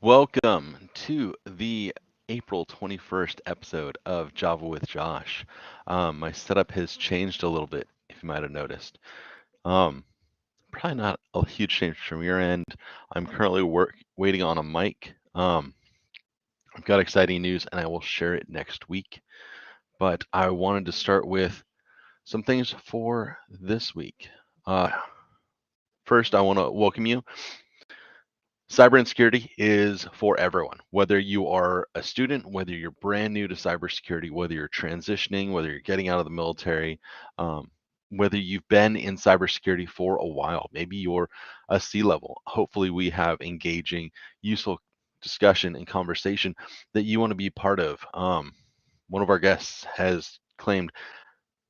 Welcome to the April 21st episode of Java with Josh. My setup has changed a little bit, if you might have noticed. Um, Probably not a huge change from your end. I'm currently waiting on a mic. I've got exciting news and I will share it next week. But I wanted to start with some things for this week. First, I want to welcome you. Cyber insecurity is for everyone, whether you are a student, whether you're brand new to cybersecurity, whether you're transitioning, whether you're getting out of the military, whether you've been in cybersecurity for a while, maybe you're a C level. Hopefully, we have engaging, useful discussion and conversation that you want to be part of. One of our guests has claimed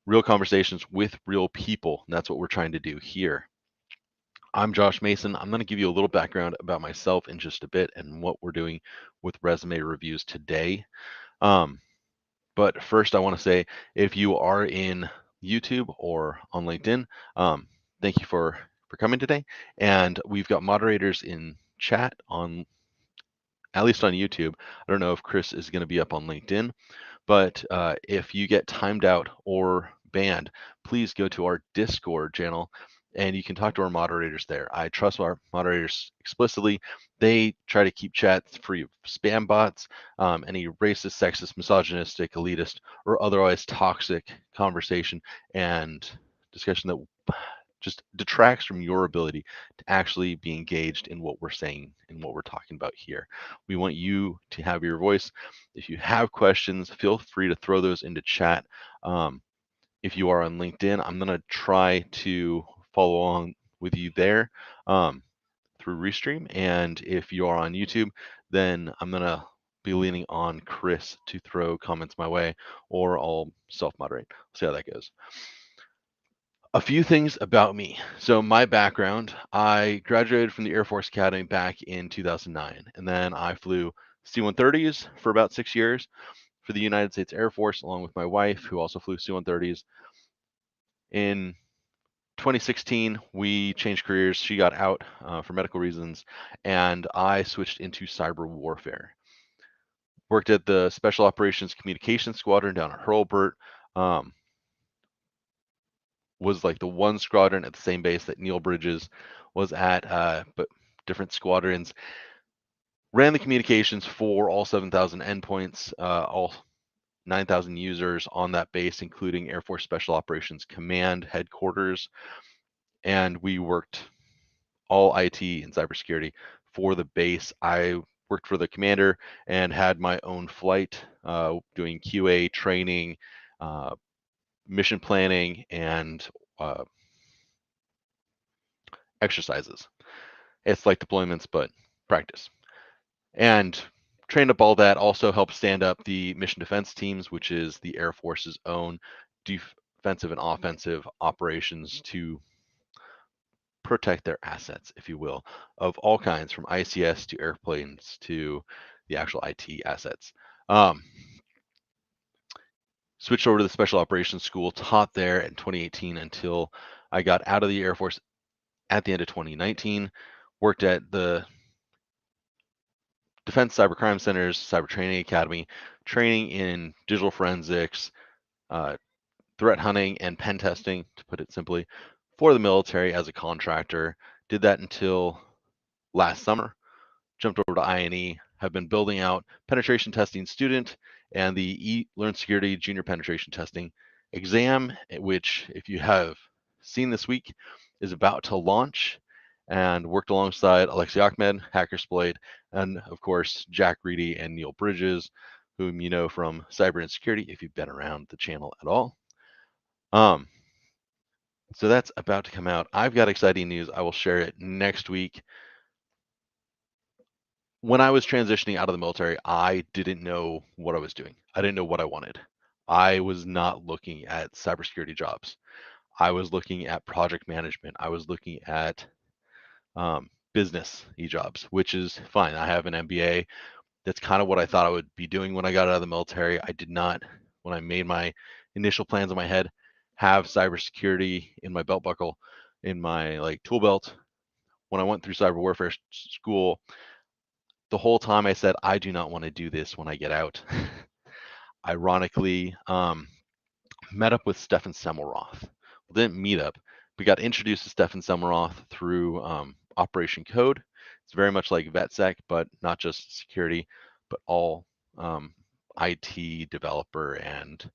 real conversations with real people. And that's what we're trying to do here. I'm Josh Mason. I'm going to give you a little background about myself in just a bit and what we're doing with resume reviews today. Um, but first, I want to say if you are in YouTube or on LinkedIn, thank you for coming today. And we've got moderators in chat on at least on YouTube. I don't know if Chris is going to be up on LinkedIn, but if you get timed out or banned, please go to our Discord channel and you can talk to our moderators there. I trust our moderators explicitly. They try to keep chats free of spam bots, any racist, sexist, misogynistic, elitist, or otherwise toxic conversation and discussion that just detracts from your ability to actually be engaged in what we're saying and what we're talking about here. We want you to have your voice. If you have questions, feel free to throw those into chat. If you are on LinkedIn, I'm going to try to follow along with you there through Restream. And if you are on YouTube, then I'm going to be leaning on Chris to throw comments my way, or I'll self-moderate. See how that goes. A few things about me. So my background, I graduated from the Air Force Academy back in 2009, and then I flew C-130s for about 6 years for the United States Air Force, along with my wife, who also flew C-130s. In 2016, we changed careers. She got out for medical reasons, and I switched into cyber warfare. Worked at the Special Operations Communications Squadron down at Hurlburt. Was like the one squadron at the same base that Neal Bridges was at, but different squadrons. Ran the communications for all 7,000 endpoints, all 9,000 users on that base, including Air Force Special Operations Command headquarters. And we worked all IT and cybersecurity for the base. I worked for the commander and had my own flight, doing QA training, mission planning, and exercises. It's like deployments, but practice. And trained up all that, also helped stand up the mission defense teams, which is the Air Force's own defensive and offensive operations to protect their assets, if you will, of all kinds, from ICS to airplanes to the actual IT assets. Switched over to the Special Operations School, taught there in 2018 until I got out of the Air Force at the end of 2019. Worked at the Defense Cybercrime Center's Cyber Training Academy, training in digital forensics, threat hunting, and pen testing, to put it simply, for the military as a contractor. Did that until last summer. Jumped over to INE, have been building out penetration testing student and the Learn Security Junior Penetration Testing exam, which, if you have seen this week, is about to launch, and worked alongside Alexei Ahmed, Hackersploit, and of course Jack Reedy and Neal Bridges, whom you know from Cyber Insecurity if you've been around the channel at all. So that's about to come out. I've got exciting news. I will share it next week. When I was transitioning out of the military, I didn't know what I was doing. I didn't know what I wanted. I was not looking at cybersecurity jobs. I was looking at project management. I was looking at business jobs, which is fine. I have an MBA. That's kind of what I thought I would be doing when I got out of the military. I did not, when I made my initial plans in my head, have cybersecurity in my belt buckle, in my tool belt. When I went through cyber warfare school, the whole time I said, I do not want to do this when I get out. Ironically, met up with Stefan Semmelroth. We didn't meet up. We got introduced to Stefan Semmelroth through Operation Code. It's very much like VetSec, but not just security, but all IT developer and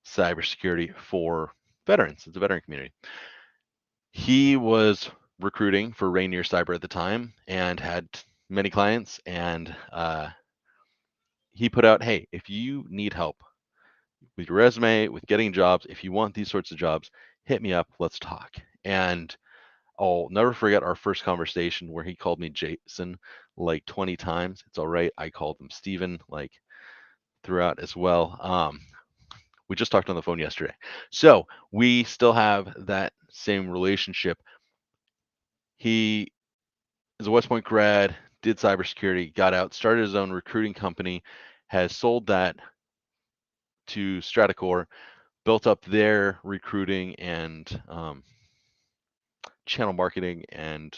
cybersecurity for veterans. It's a veteran community. He was recruiting for Rainier Cyber at the time and had many clients, and he put out, hey, if you need help with your resume, with getting jobs, if you want these sorts of jobs, hit me up, let's talk. And I'll never forget our first conversation where he called me Jason like 20 times. It's all right. I called him Steven like throughout as well. We just talked on the phone yesterday. So we still have that same relationship. He is a West Point grad, did cybersecurity, got out, started his own recruiting company, has sold that to Stratacore, built up their recruiting and channel marketing and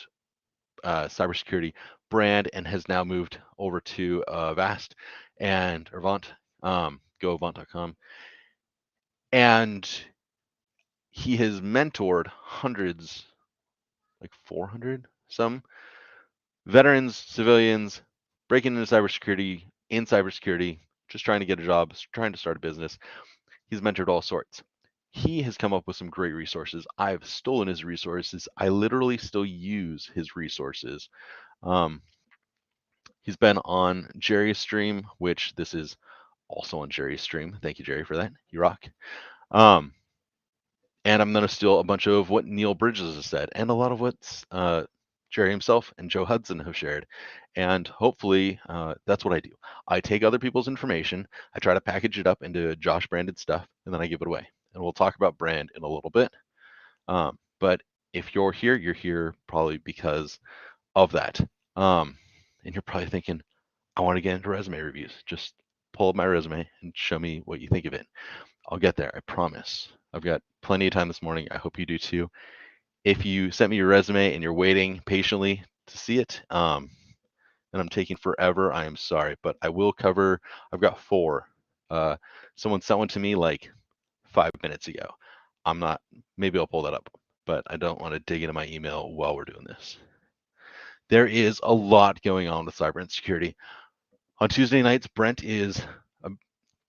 cybersecurity brand, and has now moved over to Avast and Avant, goavant.com. And he has mentored hundreds, like 400 some veterans, civilians, breaking into cybersecurity, just trying to get a job, trying to start a business. He's mentored all sorts. He has come up with some great resources. I've stolen his resources. I literally still use his resources. He's been on Jerry's stream, which this is also on Jerry's stream. Thank you, Jerry, for that. You rock. And I'm going to steal a bunch of what Neal Bridges has said and a lot of what Jerry himself and Joe Hudson have shared. And hopefully that's what I do. I take other people's information, I try to package it up into Josh branded stuff, and then I give it away. And we'll talk about brand in a little bit. But if you're here probably because of that. And you're probably thinking, I want to get into resume reviews. Just pull up my resume and show me what you think of it. I'll get there, I promise. I've got plenty of time this morning. I hope you do too. If you sent me your resume and you're waiting patiently to see it, and I'm taking forever, I am sorry, but I will cover. I've got 4. Someone sent one to me like 5 minutes ago. I'm not, maybe I'll pull that up, but I don't want to dig into my email while we're doing this. There is a lot going on with cyber insecurity. On Tuesday nights, Brent is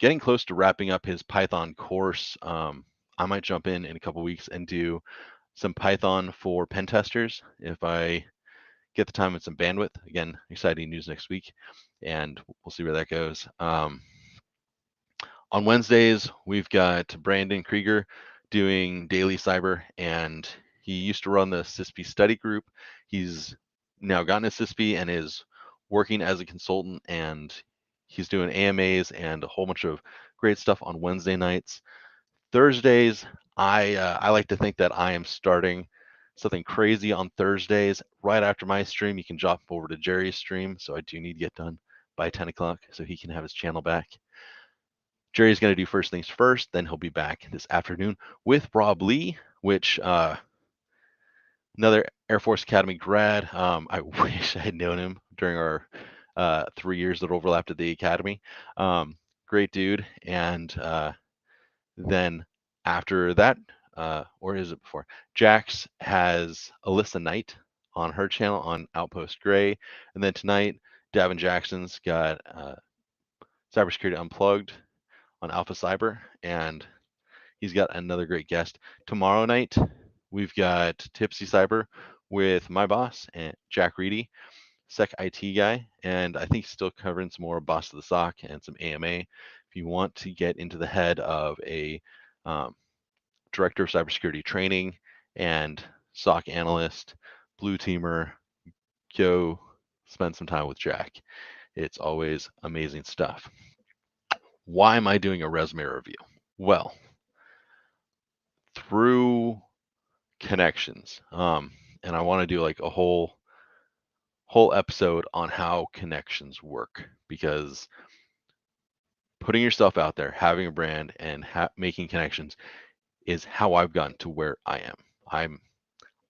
getting close to wrapping up his Python course. I might jump in a couple weeks and do some Python for pen testers if I get the time and some bandwidth. Again, exciting news next week, and we'll see where that goes. On Wednesdays, we've got Brandon Krieger doing daily cyber, and he used to run the CISP study group. He's now gotten a CISP and is working as a consultant, and he's doing AMAs and a whole bunch of great stuff on Wednesday nights. Thursdays, I like to think that I am starting something crazy on Thursdays. Right after my stream, you can jump over to Jerry's stream. So I do need to get done by 10 o'clock so he can have his channel back. Jerry's going to do first things first. Then he'll be back this afternoon with Rob Lee, which another Air Force Academy grad. I wish I had known him during our 3 years that overlapped at the academy. Great dude. And then after that, or is it before? Jax has Alyssa Knight on her channel on Outpost Gray. And then tonight, Davin Jackson's got Cybersecurity Unplugged on Alpha Cyber. And he's got another great guest. Tomorrow night, we've got Tipsy Cyber with my boss, and Jack Reedy, Sec IT guy. And I think he's still covering some more Boss of the SOC and some AMA. If you want to get into the head of a director of cybersecurity training and SOC analyst, blue teamer, go spend some time with Jack. It's always amazing stuff. Why am I doing a resume review? Well, through connections, and I want to do like a whole episode on how connections work, because putting yourself out there, having a brand, and making connections is how I've gotten to where I am.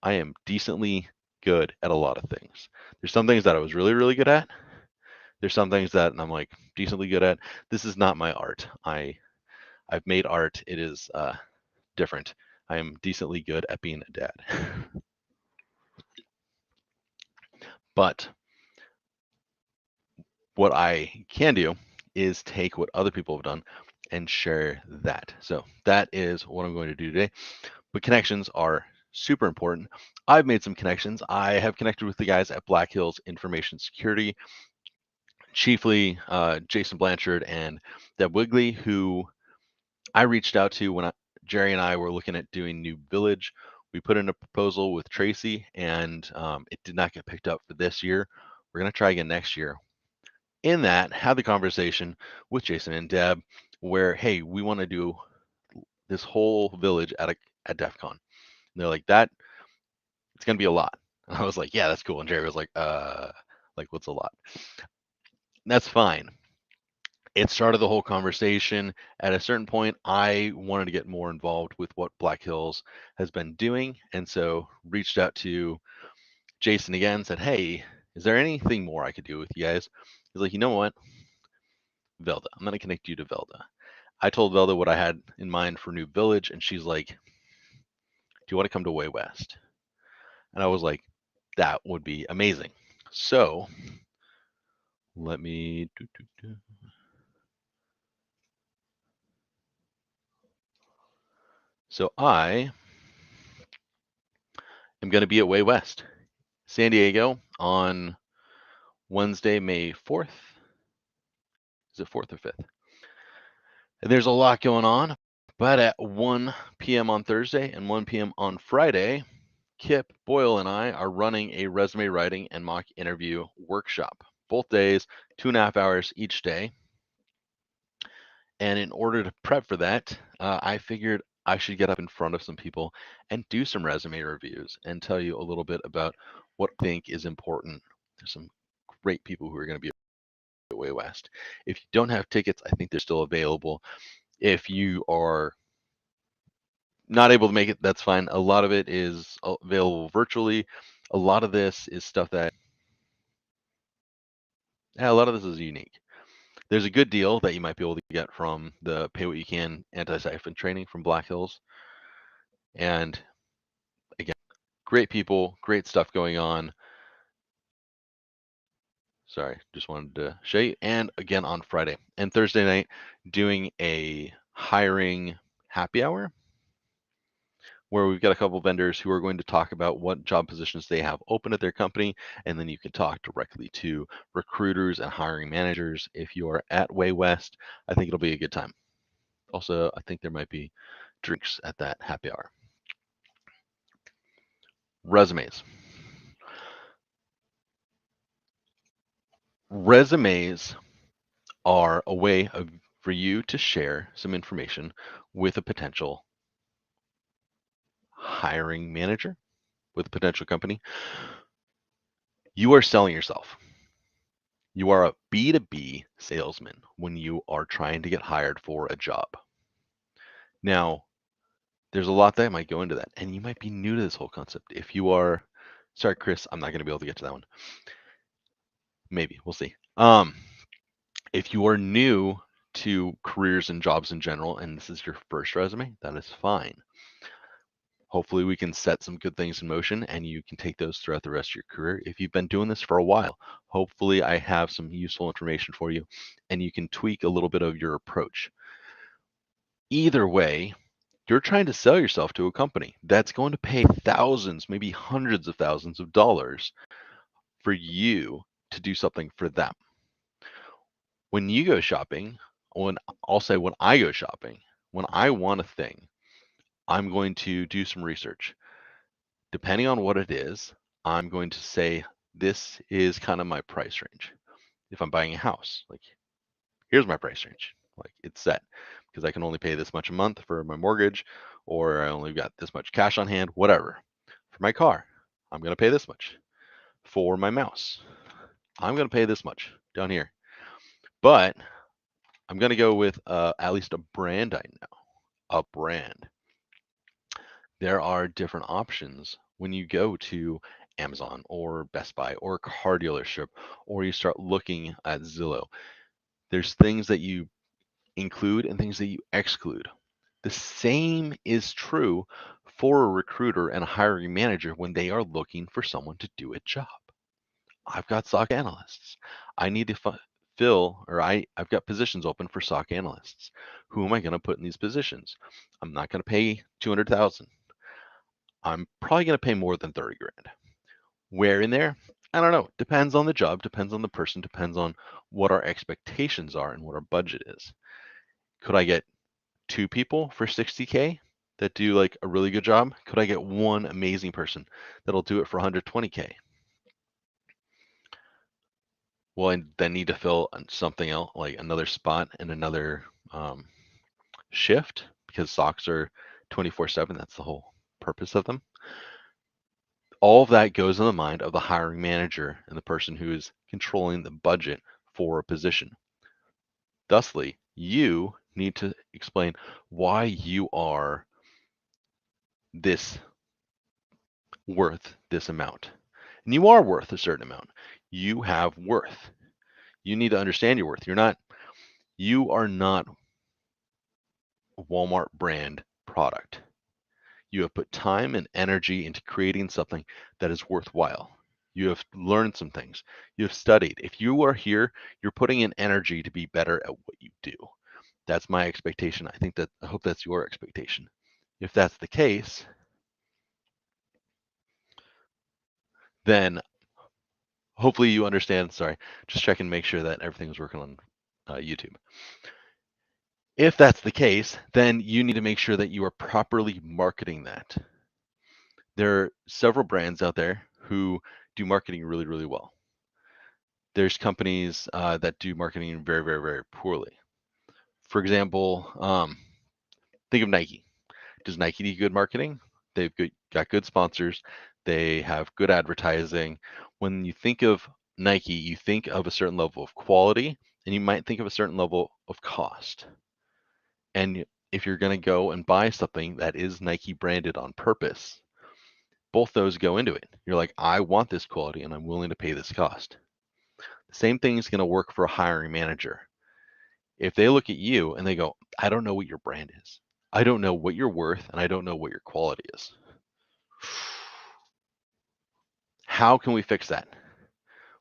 I am decently good at a lot of things. There's some things that I was really, really good at, There's some things that I'm like decently good at. This is not my art. I've made art. It is different. I am decently good at being a dad. But what I can do is take what other people have done and share that. So that is what I'm going to do today. But connections are super important. I've made some connections. I have connected with the guys at Black Hills Information Security, chiefly Jason Blanchard and Deb Wigley, who I reached out to when Jerry and I were looking at doing New Village. We put in a proposal with Tracy, and it did not get picked up for this year. We're going to try again next year. In that, have the conversation with Jason and Deb where, hey, we want to do this whole village at DEF CON. And they're like, that it's gonna be a lot. And I was like, yeah, that's cool. And Jerry was like what's a lot? And that's fine. It started the whole conversation. At a certain point, I wanted to get more involved with what Black Hills has been doing. And so reached out to Jason again, said, hey, is there anything more I could do with you guys? He's like, you know what? Velda, I'm gonna connect you to Velda. I told Velda what I had in mind for New Village, and she's like, do you want to come to Way West? And I was like, that would be amazing. So let me So I am going to be at Way West, San Diego on Wednesday, May 4th. Is it 4th or 5th? And there's a lot going on, but at 1 p.m. on Thursday and 1 p.m. on Friday, Kip Boyle and I are running a resume writing and mock interview workshop. Both days, 2.5 hours each day. And in order to prep for that, I figured I should get up in front of some people and do some resume reviews and tell you a little bit about what I think is important. There's some great people who are going to be at Way West. If you don't have tickets, I think they're still available. If you are not able to make it, that's fine. A lot of it is available virtually. A lot of this is stuff that, yeah, a lot of this is unique. There's a good deal that you might be able to get from the Pay What You Can anti-siphon training from Black Hills. And again, great people, great stuff going on. Sorry, just wanted to show you. And again on Friday and Thursday night, doing a hiring happy hour where we've got a couple vendors who are going to talk about what job positions they have open at their company. And then you can talk directly to recruiters and hiring managers. If you are at Way West, I think it'll be a good time. Also, I think there might be drinks at that happy hour. Resumes. Resumes are a way for you to share some information with a potential hiring manager, with a potential company. You are selling yourself. You are a B2B salesman when you are trying to get hired for a job. Now, there's a lot that might go into that, and you might be new to this whole concept. If you are, sorry, Chris, I'm not going to be able to get to that one. Maybe, we'll see. If you are new to careers and jobs in general, and this is your first resume, that is fine. Hopefully we can set some good things in motion and you can take those throughout the rest of your career. If you've been doing this for a while, hopefully I have some useful information for you and you can tweak a little bit of your approach. Either way, you're trying to sell yourself to a company that's going to pay thousands, maybe hundreds of thousands of dollars for you to do something for them. When you go shopping, when I go shopping, when I want a thing, I'm going to do some research. Depending on what it is, I'm going to say this is kind of my price range. If I'm buying a house, like here's my price range. Like it's set because I can only pay this much a month for my mortgage, or I only got this much cash on hand, whatever. For my car, I'm going to pay this much. For my mouse, I'm going to pay this much down here. But I'm going to go with at least a brand I know. A brand. There are different options when you go to Amazon or Best Buy or a car dealership, or you start looking at Zillow. There's things that you include and things that you exclude. The same is true for a recruiter and a hiring manager when they are looking for someone to do a job. I've got SOC analysts. I need to fill, or I've got positions open for SOC analysts. Who am I going to put in these positions? I'm not going to pay 200,000. I'm probably going to pay more than 30 grand. Where in there? I don't know. Depends on the job, depends on the person, depends on what our expectations are and what our budget is. Could I get 2 people for 60K that do like a really good job? Could I get 1 amazing person that'll do it for 120K? Well, I then need to fill something else, like another spot and another shift, because SOCs are 24/7. That's the whole purpose of them. All of that goes in the mind of the hiring manager and the person who is controlling the budget for a position. Thusly, you need to explain why you are worth this amount. And you are worth a certain amount. You have worth. You need to understand your worth. You are not a Walmart brand product. You have put time and energy into creating something that is worthwhile. You have learned some things. You have studied. If you are here, you're putting in energy to be better at what you do. That's my expectation. I hope that's your expectation. If that's the case, then hopefully you understand. Sorry, just check and make sure that everything's working on YouTube. If that's the case, then you need to make sure that you are properly marketing that. There are several brands out there who do marketing really, really well. There's companies that do marketing very, very, very poorly. For example, think of Nike. Does Nike do good marketing? They've got good sponsors. They have good advertising. When you think of Nike, you think of a certain level of quality, and you might think of a certain level of cost. And if you're going to go and buy something that is Nike branded on purpose, both those go into it. You're like, I want this quality and I'm willing to pay this cost. The same thing is going to work for a hiring manager. If they look at you and they go, I don't know what your brand is, I don't know what you're worth, and I don't know what your quality is. How can we fix that?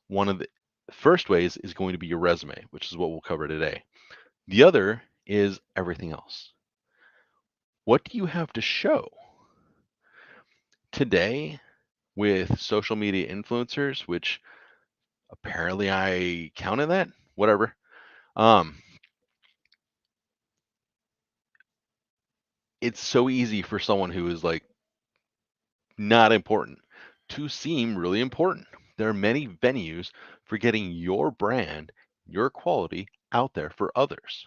One of the first ways is going to be your resume, which is what we'll cover today. The other is everything else. What do you have to show? Today, with social media influencers, which apparently I counted that, whatever. It's so easy for someone who is like not important to seem really important. There are many venues for getting your brand, your quality out there for others.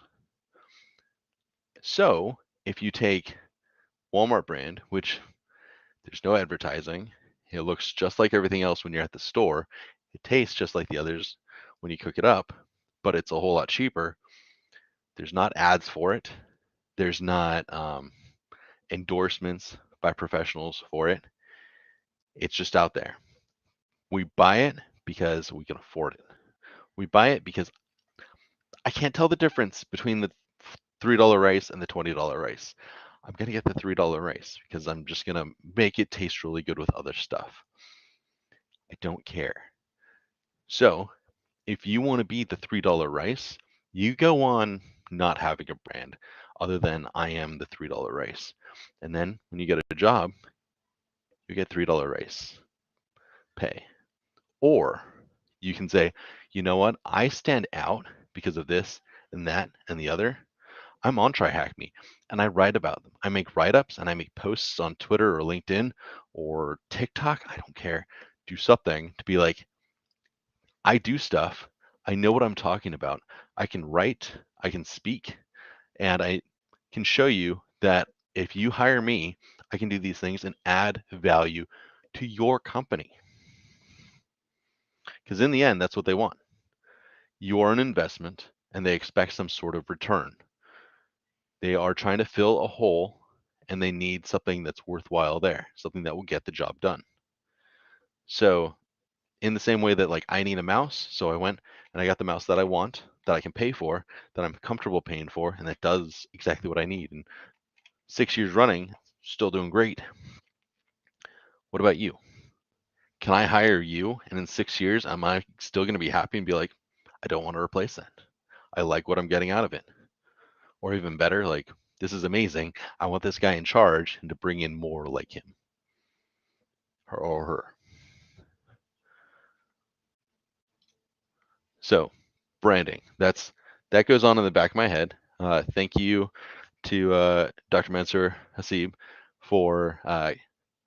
So if you take Walmart brand, which there's no advertising, it looks just like everything else when you're at the store, it tastes just like the others when you cook it up, but it's a whole lot cheaper. There's not ads for it. There's not endorsements by professionals for it. It's just out there. We buy it because we can afford it. We buy it because I can't tell the difference between the $3 rice and the $20 rice. I'm going to get the $3 rice because I'm just going to make it taste really good with other stuff. I don't care. So if you want to be the $3 rice, you go on not having a brand other than I am the $3 rice. And then when you get a job, you get $3 rice pay. Or you can say, you know what? I stand out because of this and that and the other. I'm on TryHackMe and I write about them. I make write-ups and I make posts on Twitter or LinkedIn or TikTok. I don't care. Do something to be like, I do stuff. I know what I'm talking about. I can write, I can speak, and I can show you that if you hire me, I can do these things and add value to your company. Because in the end, that's what they want. You are an investment and they expect some sort of return. They are trying to fill a hole and they need something that's worthwhile there, something that will get the job done. So in the same way that like I need a mouse, so I went and I got the mouse that I want, that I can pay for, that I'm comfortable paying for, and that does exactly what I need. And 6 years running, still doing great. What about you? Can I hire you and in 6 years, am I still going to be happy and be like, I don't want to replace that? I like what I'm getting out of it. Or even better, like, this is amazing. I want this guy in charge and to bring in more like him or her. So, branding. That goes on in the back of my head. Thank you to Dr. Mansour Hasib for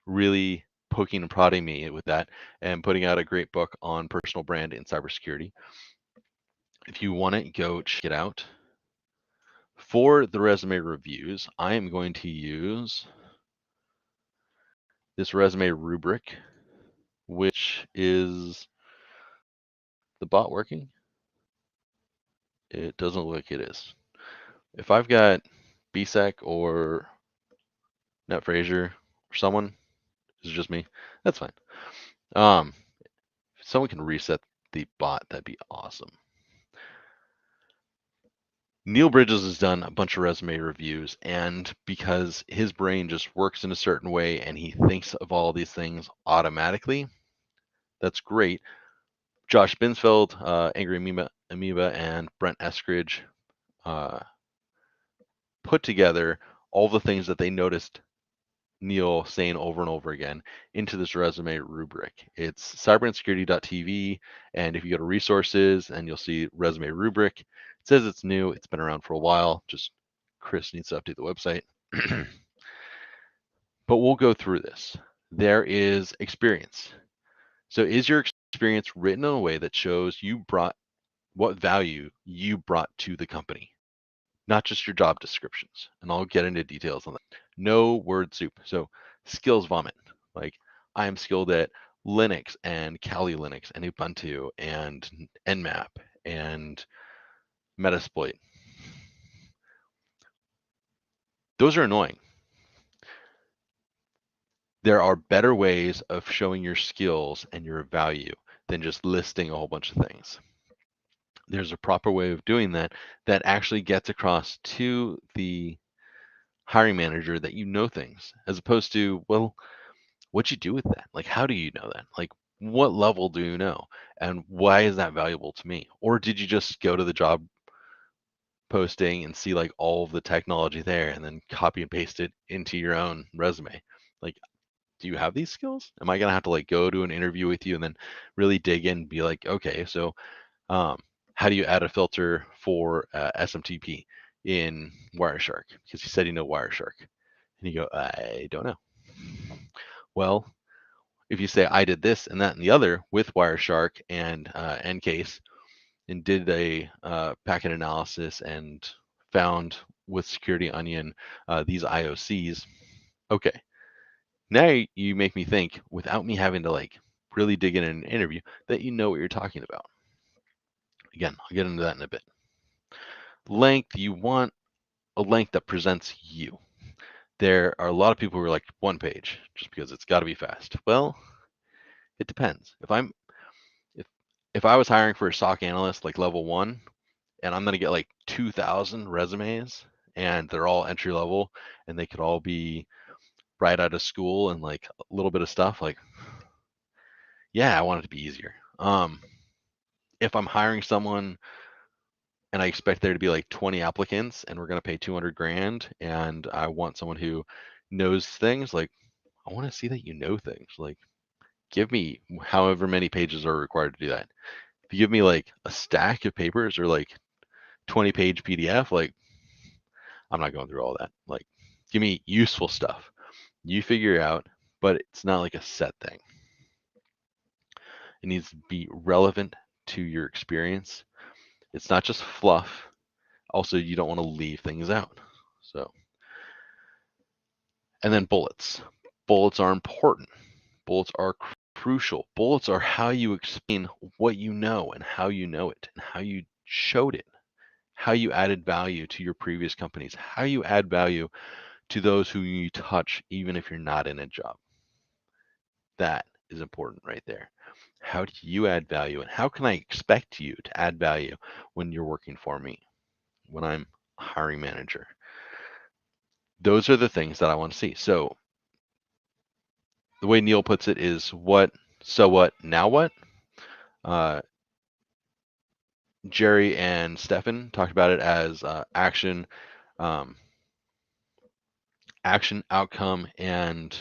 really poking and prodding me with that and putting out a great book on personal brand in cybersecurity. If you want it, go check it out. For the resume reviews, I am going to use this resume rubric, which is the bot working? It doesn't look like it is. If I've got BSEC or NetFraser or someone, is it just me? That's fine. If someone can reset the bot, that'd be awesome. Neal Bridges has done a bunch of resume reviews, and because his brain just works in a certain way and he thinks of all these things automatically, that's great. Josh Binsfeld, Angry Amoeba, and Brent Eskridge put together all the things that they noticed Neal saying over and over again into this resume rubric. It's cyberinsecurity.tv, and if you go to resources and you'll see resume rubric, it says it's new. It's been around for a while. Just Chris needs to update the website. But we'll go through this. There is experience. So is your experience written in a way that shows you brought what value you brought to the company, not just your job descriptions? And I'll get into details on that. No word soup. So skills vomit. Like I am skilled at Linux and Kali Linux and Ubuntu and Nmap and Metasploit. Those are annoying. There are better ways of showing your skills and your value than just listing a whole bunch of things. There's a proper way of doing that that actually gets across to the hiring manager that you know things, as opposed to, well, what'd you do with that? Like, how do you know that? Like, what level do you know? And why is that valuable to me? Or did you just go to the job posting and see like all of the technology there and then copy and paste it into your own resume? Like, do you have these skills? Am I gonna have to like go to an interview with you and then really dig in and be like, okay, so how do you add a filter for SMTP in Wireshark? Because you said you know Wireshark. And you go, I don't know. Well, if you say I did this and that and the other with Wireshark and Ncase and did a packet analysis and found with Security Onion these IOCs, okay. Now you make me think without me having to like really dig in an interview that you know what you're talking about. Again, I'll get into that in a bit. Length, you want a length that presents you. There are a lot of people who are like one page just because it's got to be fast. Well, it depends. If I was hiring for a SOC analyst like level 1 and I'm going to get like 2,000 resumes and they're all entry level and they could all be right out of school and like a little bit of stuff, like, yeah, I want it to be easier. If I'm hiring someone and I expect there to be like 20 applicants and we're going to pay 200 grand and I want someone who knows things, like, I want to see that you know things. Like, give me however many pages are required to do that. If you give me like a stack of papers or like 20-page PDF, like, I'm not going through all that. Like, give me useful stuff. You figure it out, but it's not like a set thing. It needs to be relevant to your experience. It's not just fluff. Also, you don't want to leave things out. So, and then bullets. Bullets are important. Bullets are crucial. Bullets are how you explain what you know and how you know it and how you showed it, how you added value to your previous companies, how you add value to those who you touch, even if you're not in a job. That is important right there. How do you add value, and how can I expect you to add value when you're working for me, when I'm a hiring manager? Those are the things that I want to see. So the way Neal puts it is what, so what, now what? Jerry and Stefan talked about it as action, um, outcome, and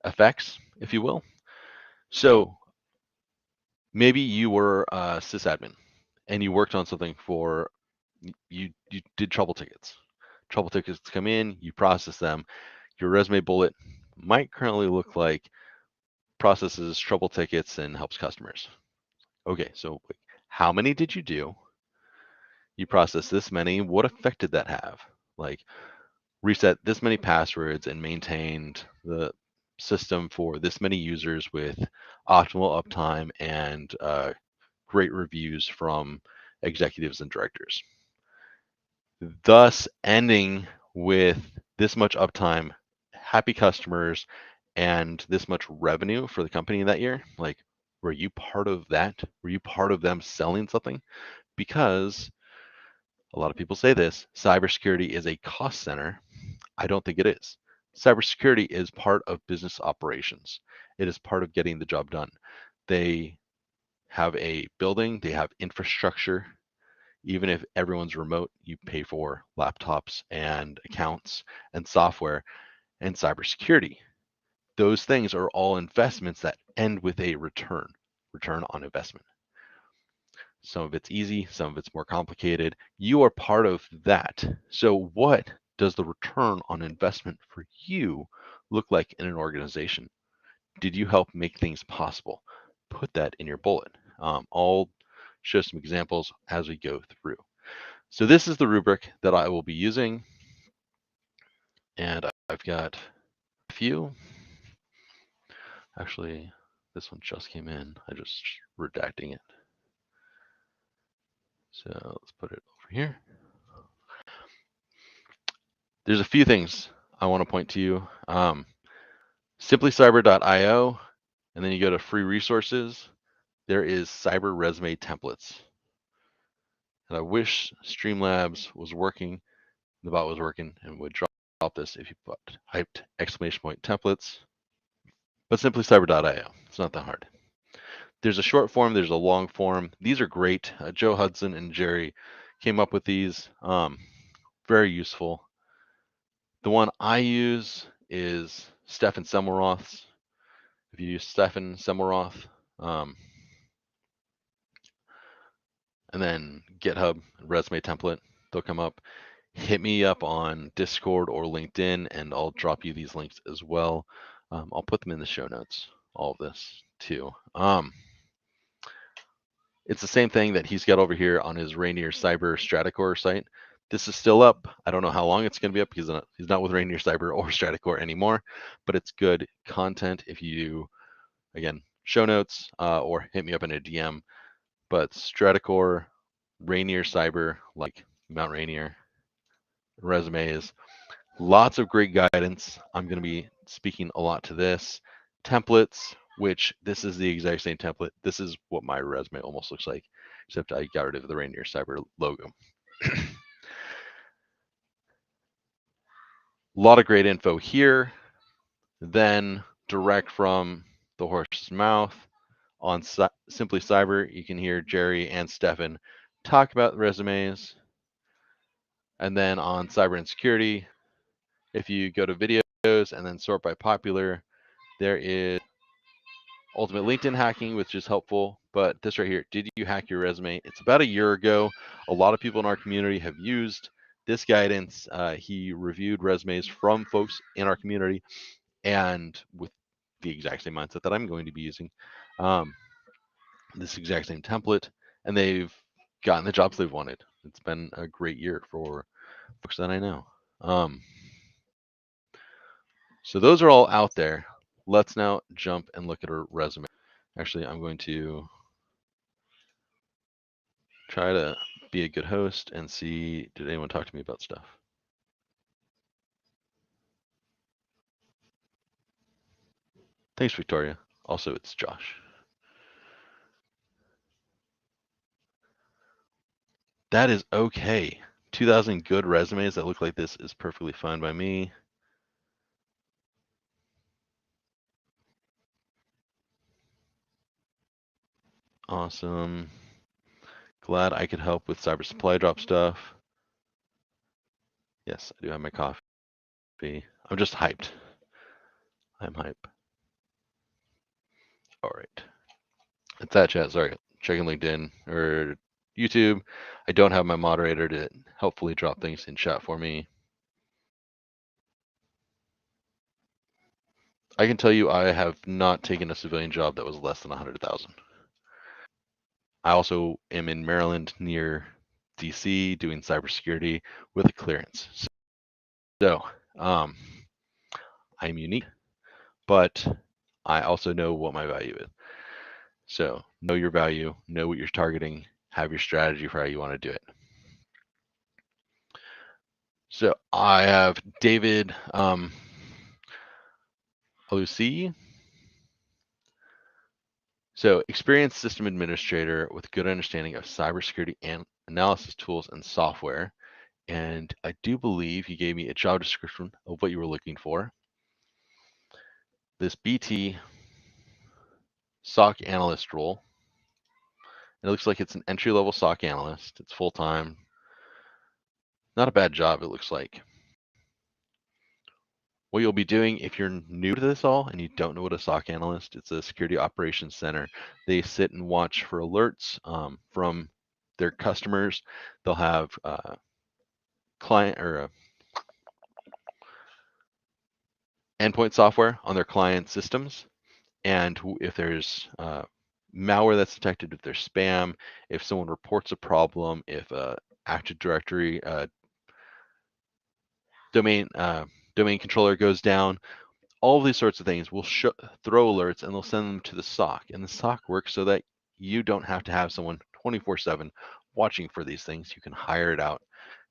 effects, if you will. So maybe you were a sysadmin and you worked on something for you did trouble tickets. Trouble tickets come in, you process them. Your resume bullet might currently look like processes trouble tickets and helps customers. Okay, so how many did you do? You processed this many. What effect did that have? Like reset this many passwords and maintained the system for this many users with optimal uptime and great reviews from executives and directors. Thus, ending with this much uptime, happy customers, and this much revenue for the company that year. Like, were you part of that? Were you part of them selling something? Because a lot of people say this, cybersecurity is a cost center. I don't think it is. Cybersecurity is part of business operations. It is part of getting the job done. They have a building, they have infrastructure. Even if everyone's remote, you pay for laptops and accounts and software and cybersecurity. Those things are all investments that end with a return on investment. Some of it's easy, some of it's more complicated. You are part of that. So, what does the return on investment for you look like in an organization? Did you help make things possible? Put that in your bullet. I'll show some examples as we go through. So this is the rubric that I will be using, and I've got a few. Actually, this one just came in. I just redacting it. So let's put it over here. There's a few things I want to point to you. Simplycyber.io, and then you go to free resources. There is cyber resume templates. And I wish Streamlabs was working, the bot was working, and would drop this if you put hyped exclamation point templates. But simplycyber.io, it's not that hard. There's a short form, there's a long form. These are great. Joe Hudson and Jerry came up with these. Very useful. The one I use is Stefan Semmelroth's. If you use Stefan Semmelroth, and then GitHub resume template, they'll come up. Hit me up on Discord or LinkedIn, and I'll drop you these links as well. I'll put them in the show notes, all of this too. It's the same thing that he's got over here on his Rainier Cyber Stratocore site. This is still up. I don't know how long it's going to be up because he's not with Rainier Cyber or Stratocore anymore, but it's good content if you, again, show notes or hit me up in a DM. But Stratocore, Rainier Cyber, like Mount Rainier, resumes, lots of great guidance. I'm going to be speaking a lot to this. Templates, which this is the exact same template. This is what my resume almost looks like, except I got rid of the Rainier Cyber logo. A lot of great info here. Then direct from the horse's mouth on Simply Cyber, you can hear Jerry and Stefan talk about resumes. And then on Cyber Insecurity, if you go to videos and then sort by popular, there is Ultimate LinkedIn Hacking, which is helpful. But this right here, did you hack your resume? It's about a year ago. A lot of people in our community have used this guidance. He reviewed resumes from folks in our community, and with the exact same mindset that I'm going to be using, this exact same template, and they've gotten the jobs they've wanted. It's been a great year for folks that I know. So those are all out there. Let's now jump and look at our resume. Actually, I'm going to try to be a good host and see, did anyone talk to me about stuff? Thanks, Victoria. Also, it's Josh. That is okay. 2,000 good resumes that look like this is perfectly fine by me. Awesome. Glad I could help with cyber supply drop stuff. Yes, I do have my coffee. I'm just hyped. I'm hype. All right. It's that chat. Sorry. Checking LinkedIn or YouTube. I don't have my moderator to helpfully drop things in chat for me. I can tell you I have not taken a civilian job that was less than 100,000. I also am in Maryland near DC doing cybersecurity with a clearance. So I'm unique, but I also know what my value is. So know your value, know what you're targeting, have your strategy for how you want to do it. So I have David Lucy. So experienced system administrator with good understanding of cybersecurity and analysis tools and software. And I do believe you gave me a job description of what you were looking for. This BT SOC analyst role. It looks like it's an entry-level SOC analyst. It's full-time. Not a bad job, it looks like. What you'll be doing if you're new to this all and you don't know what a SOC analyst, it's a security operations center. They sit and watch for alerts from their customers. They'll have client or endpoint software on their client systems. And if there's malware that's detected, if there's spam, if someone reports a problem, if Active Directory domain controller goes down, all of these sorts of things will throw alerts and they'll send them to the SOC. And the SOC works so that you don't have to have someone 24/7 watching for these things. You can hire it out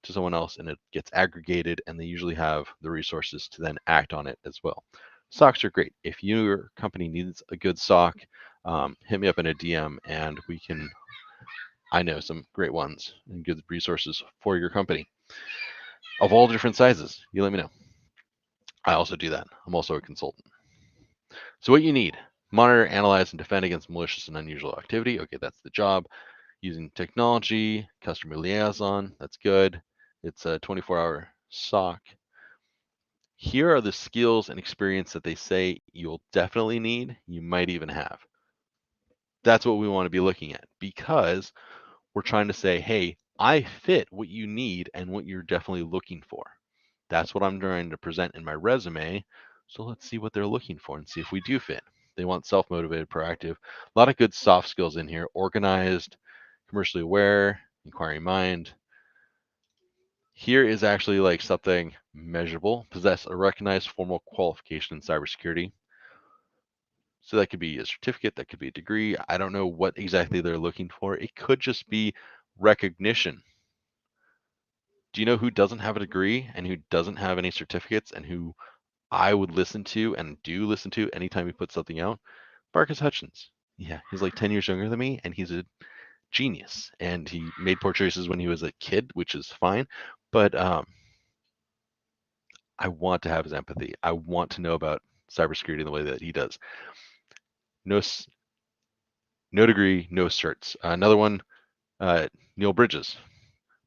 to someone else and it gets aggregated and they usually have the resources to then act on it as well. SOCs are great. If your company needs a good SOC, hit me up in a DM and I know some great ones and good resources for your company of all different sizes. You let me know. I also do that. I'm also a consultant. So what you need, monitor, analyze, and defend against malicious and unusual activity. Okay, that's the job. Using technology, customer liaison, that's good. It's a 24-hour SOC. Here are the skills and experience that they say you'll definitely need, you might even have. That's what we want to be looking at because we're trying to say, hey, I fit what you need and what you're definitely looking for. That's what I'm trying to present in my resume. So let's see what they're looking for and see if we do fit. They want self-motivated, proactive. A lot of good soft skills in here. Organized, commercially aware, inquiring mind. Here is actually like something measurable. Possess a recognized formal qualification in cybersecurity. So that could be a certificate, that could be a degree. I don't know what exactly they're looking for. It could just be recognition. Do you know who doesn't have a degree and who doesn't have any certificates and who I would listen to and do listen to anytime he puts something out? Marcus Hutchins. Yeah, he's like 10 years younger than me and he's a genius. And he made poor choices when he was a kid, which is fine. But I want to have his empathy. I want to know about cybersecurity in the way that he does. No, no degree, no certs. Another one, Neal Bridges.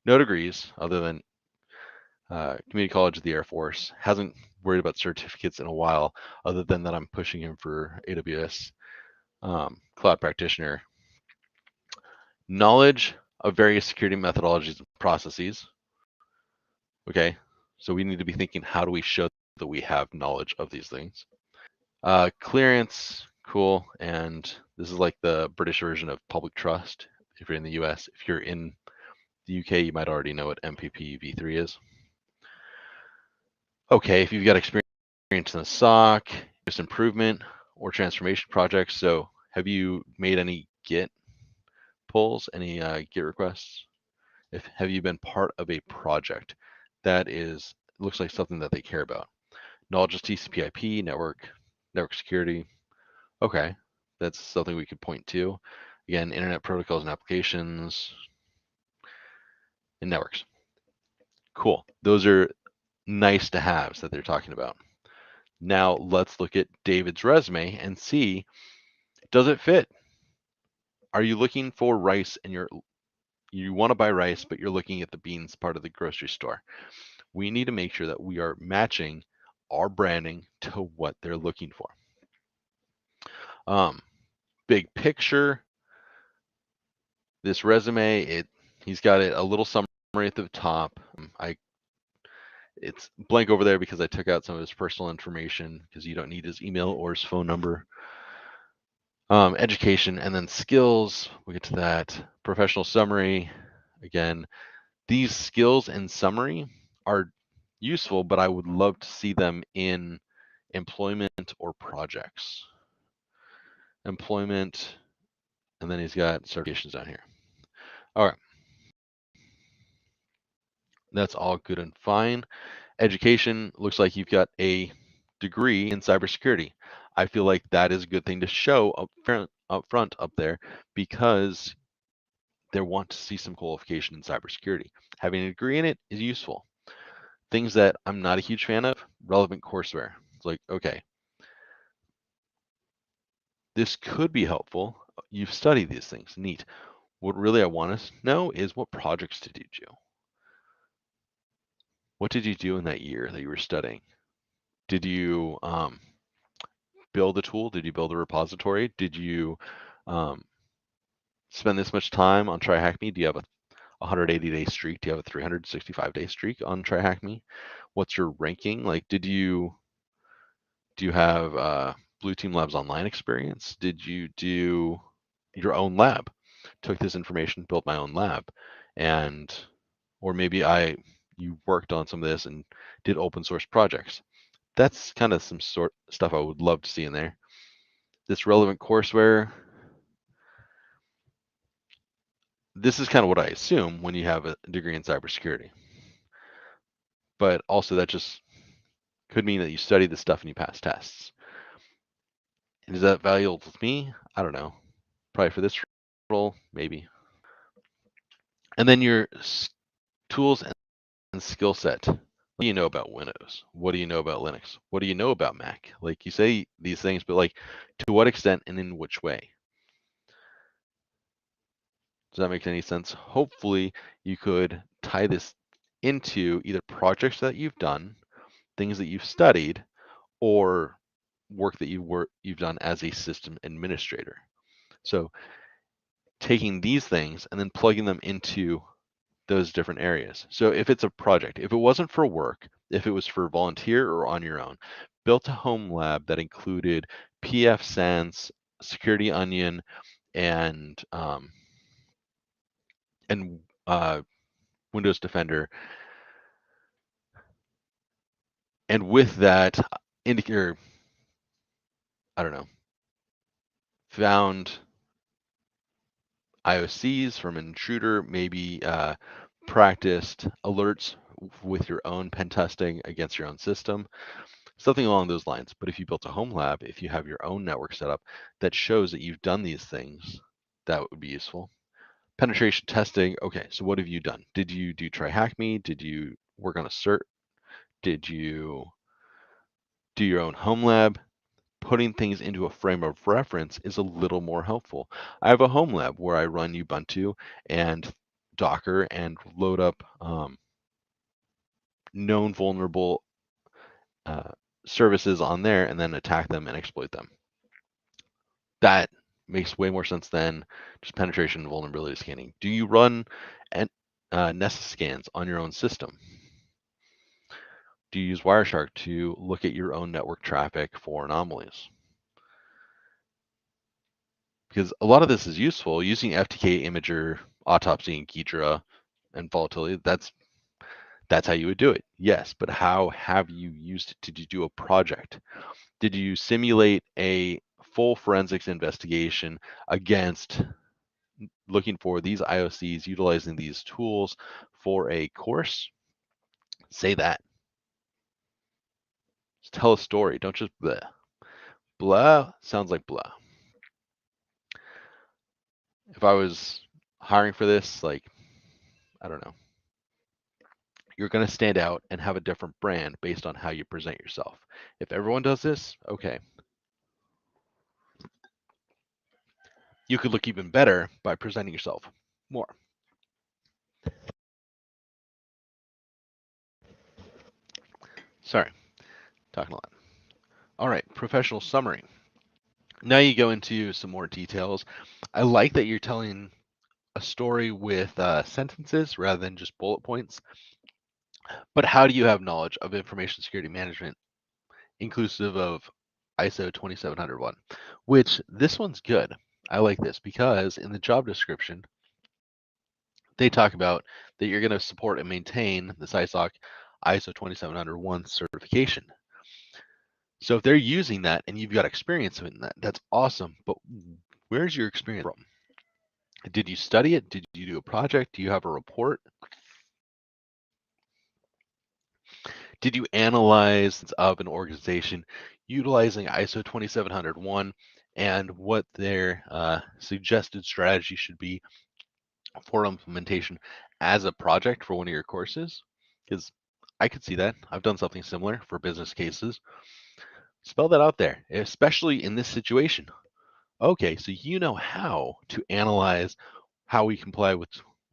No degrees other than community college of the Air Force. Hasn't worried about certificates in a while, other than that I'm pushing him for AWS cloud practitioner. Knowledge of various security methodologies and processes. Okay, so we need to be thinking, how do we show that we have knowledge of these things? Clearance, cool. And this is like the British version of public trust. If you're in the US, if you're in the UK, you might already know what MPP v3 is. Okay, if you've got experience in the SOC, just improvement or transformation projects. So have you made any Git pulls, any Git requests? Have you been part of a project? That looks like something that they care about. Knowledge of TCP/IP, network security. Okay, that's something we could point to. Again, internet protocols and applications and networks. Cool. Those are nice to haves that they're talking about. Now let's look at David's resume and see, does it fit? Are you looking for rice and you want to buy rice, but you're looking at the beans part of the grocery store? We need to make sure that we are matching our branding to what they're looking for. Big picture, this resume, he's got it a little summary at the top. It's blank over there because I took out some of his personal information because you don't need his email or his phone number. Education and then skills, we'll get to that. Professional summary, again, these skills and summary are useful, but I would love to see them in employment or projects. Employment, and then he's got certifications down here. All right. That's all good and fine. Education looks like you've got a degree in cybersecurity. I feel like that is a good thing to show up front up there because they want to see some qualification in cybersecurity. Having a degree in it is useful. Things that I'm not a huge fan of, relevant courseware. It's like, okay, this could be helpful. You've studied these things, neat. What really I want to know is what projects did you do? What did you do in that year that you were studying? Did you build a tool? Did you build a repository? Did you spend this much time on TryHackMe? Do you have a 180-day streak? Do you have a 365-day streak on TryHackMe? What's your ranking? Like, do you have Blue Team Labs online experience? Did you do your own lab? Took this information, built my own lab, and or maybe you worked on some of this and did open source projects. That's kind of some sort stuff I would love to see in there. This relevant courseware. This is kind of what I assume when you have a degree in cybersecurity. But also that just could mean that you study this stuff and you pass tests. And is that valuable to me? I don't know. Probably for this role, maybe. And then your tools and skill set. What do you know about Windows? What do you know about Linux? What do you know about Mac? Like you say these things, but like to what extent and in which way? Does that make any sense? Hopefully you could tie this into either projects that you've done, things that you've studied, or work that you've done as a system administrator. So taking these things and then plugging them into those different areas. So if it's a project, if it wasn't for work, if it was for volunteer or on your own, built a home lab that included pfSense, Security Onion, and Windows Defender, and with that, indicator, I don't know, found IOCs from an intruder, maybe practiced alerts with your own pen testing against your own system, something along those lines. But if you built a home lab, if you have your own network set up that shows that you've done these things, that would be useful. Penetration testing. Okay, so what have you done? Did you do TryHackMe? Did you work on a cert? Did you do your own home lab? Putting things into a frame of reference is a little more helpful. I have a home lab where I run Ubuntu and Docker and load up known vulnerable services on there and then attack them and exploit them. That makes way more sense than just penetration and vulnerability scanning. Do you run Nessus scans on your own system? Do you use Wireshark to look at your own network traffic for anomalies? Because a lot of this is useful. Using FTK Imager, Autopsy, and Ghidra, and volatility, that's how you would do it. Yes, but how have you used it? Did you do a project? Did you simulate a full forensics investigation against looking for these IOCs, utilizing these tools for a course? Say that. Just tell a story. Don't just bleh. Blah sounds like blah. If I was hiring for this, like, I don't know, you're going to stand out and have a different brand based on how you present yourself. If everyone does this, okay. You could look even better by presenting yourself more. Sorry, talking a lot. All right, professional summary. Now you go into some more details. I like that you're telling a story with sentences rather than just bullet points. But how do you have knowledge of information security management, inclusive of ISO 27701? Which this one's good. I like this because in the job description, they talk about that you're going to support and maintain the ISO 27701 certification. So if they're using that and you've got experience in that, that's awesome. But where's your experience from? Did you study it? Did you do a project? Do you have a report? Did you analyze of an organization utilizing ISO 27701 and what their suggested strategy should be for implementation as a project for one of your courses? Because I could see that. I've done something similar for business cases. Spell that out there, especially in this situation. Okay, so you know how to analyze how we comply with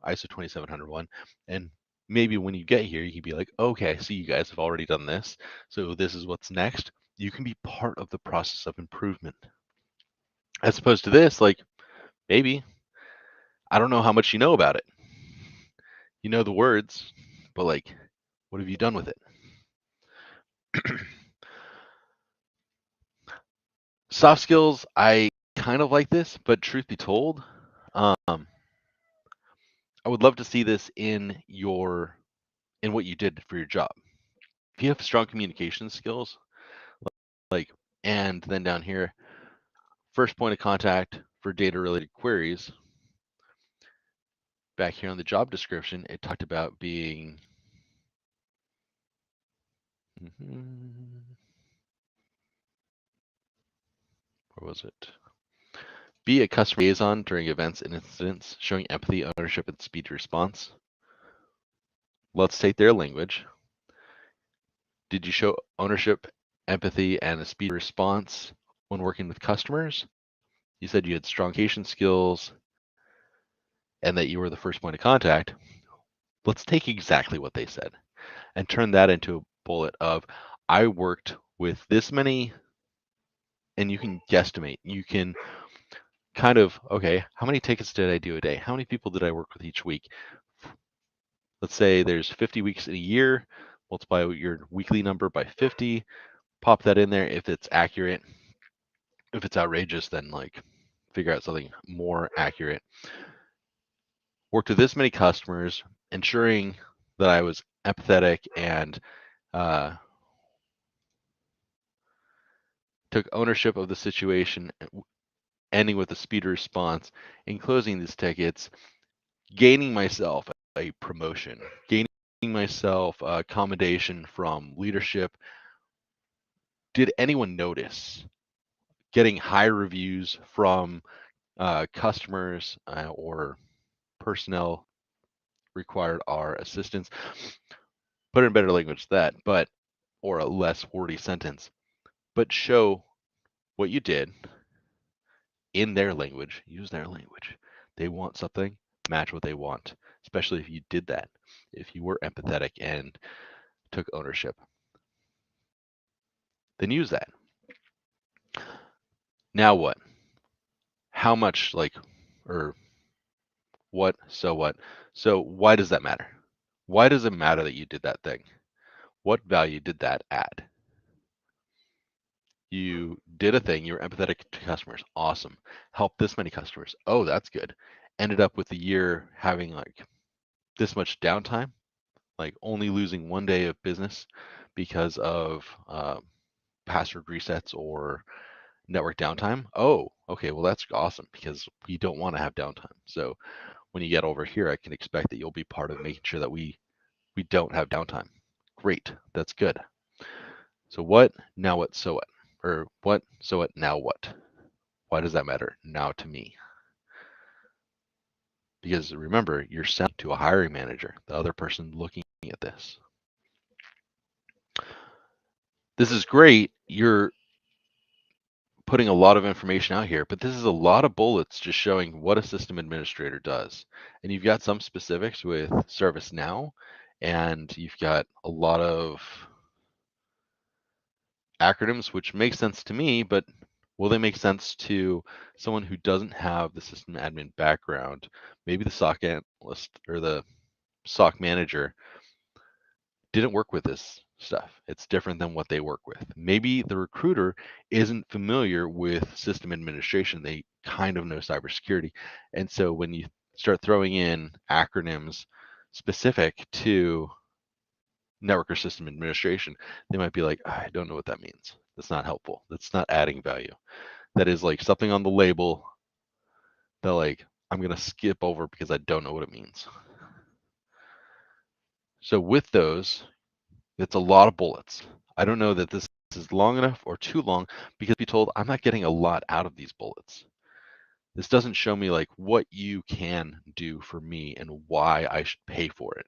ISO 27701, and maybe when you get here, you can be like, okay, I see you guys have already done this, so this is what's next. You can be part of the process of improvement. As opposed to this, like, maybe, I don't know how much you know about it. You know the words, but like, what have you done with it? Soft skills, I kind of like this, but truth be told, I would love to see this in what you did for your job. If you have strong communication skills, like, and then down here, first point of contact for data related queries, back here on the job description, it talked about being, where was it? Be a customer liaison during events and incidents, showing empathy, ownership, and speed response. Let's take their language. Did you show ownership, empathy, and a speed response when working with customers? You said you had strong communication skills and that you were the first point of contact. Let's take exactly what they said and turn that into a bullet of, I worked with this many, and you can guesstimate. You can kind of, okay, how many tickets did I do a day? How many people did I work with each week? Let's say there's 50 weeks in a year, multiply your weekly number by 50, pop that in there if it's accurate. If it's outrageous, then like figure out something more accurate. Worked with this many customers, ensuring that I was empathetic and took ownership of the situation, ending with a speed response, in closing these tickets, gaining myself a promotion, gaining myself a commendation from leadership. Did anyone notice? Getting high reviews from customers or personnel required our assistance. Put in better language than that, but or a less wordy sentence, but show what you did in their language. Use their language. They want something, match what they want, especially if you did that, if you were empathetic and took ownership. Then use that. Now what? How much, like, or what? So what? So why does that matter? Why does it matter that you did that thing? What value did that add? You did a thing, you were empathetic to customers. Awesome. Helped this many customers. Oh, that's good. Ended up with the year having like this much downtime, like only losing 1 day of business because of password resets or network downtime. Oh, okay. Well, that's awesome because we don't want to have downtime. So when you get over here, I can expect that you'll be part of making sure that we don't have downtime. Great. That's good. So what? Now what? So what? Or what? So what? Now what? Why does that matter now to me? Because remember, you're sent to a hiring manager, the other person looking at this. This is great. You're putting a lot of information out here, but this is a lot of bullets just showing what a system administrator does. And you've got some specifics with ServiceNow, and you've got a lot of acronyms, which make sense to me, but will they make sense to someone who doesn't have the system admin background? Maybe the SOC analyst or the SOC manager didn't work with this stuff. It's different than what they work with. Maybe the recruiter isn't familiar with system administration. They kind of know cybersecurity. And so when you start throwing in acronyms specific to network or system administration, they might be like, I don't know what that means. That's not helpful. That's not adding value. That is like something on the label that like I'm going to skip over because I don't know what it means. So with those, it's a lot of bullets. I don't know that this is long enough or too long because be told I'm not getting a lot out of these bullets. This doesn't show me like what you can do for me and why I should pay for it.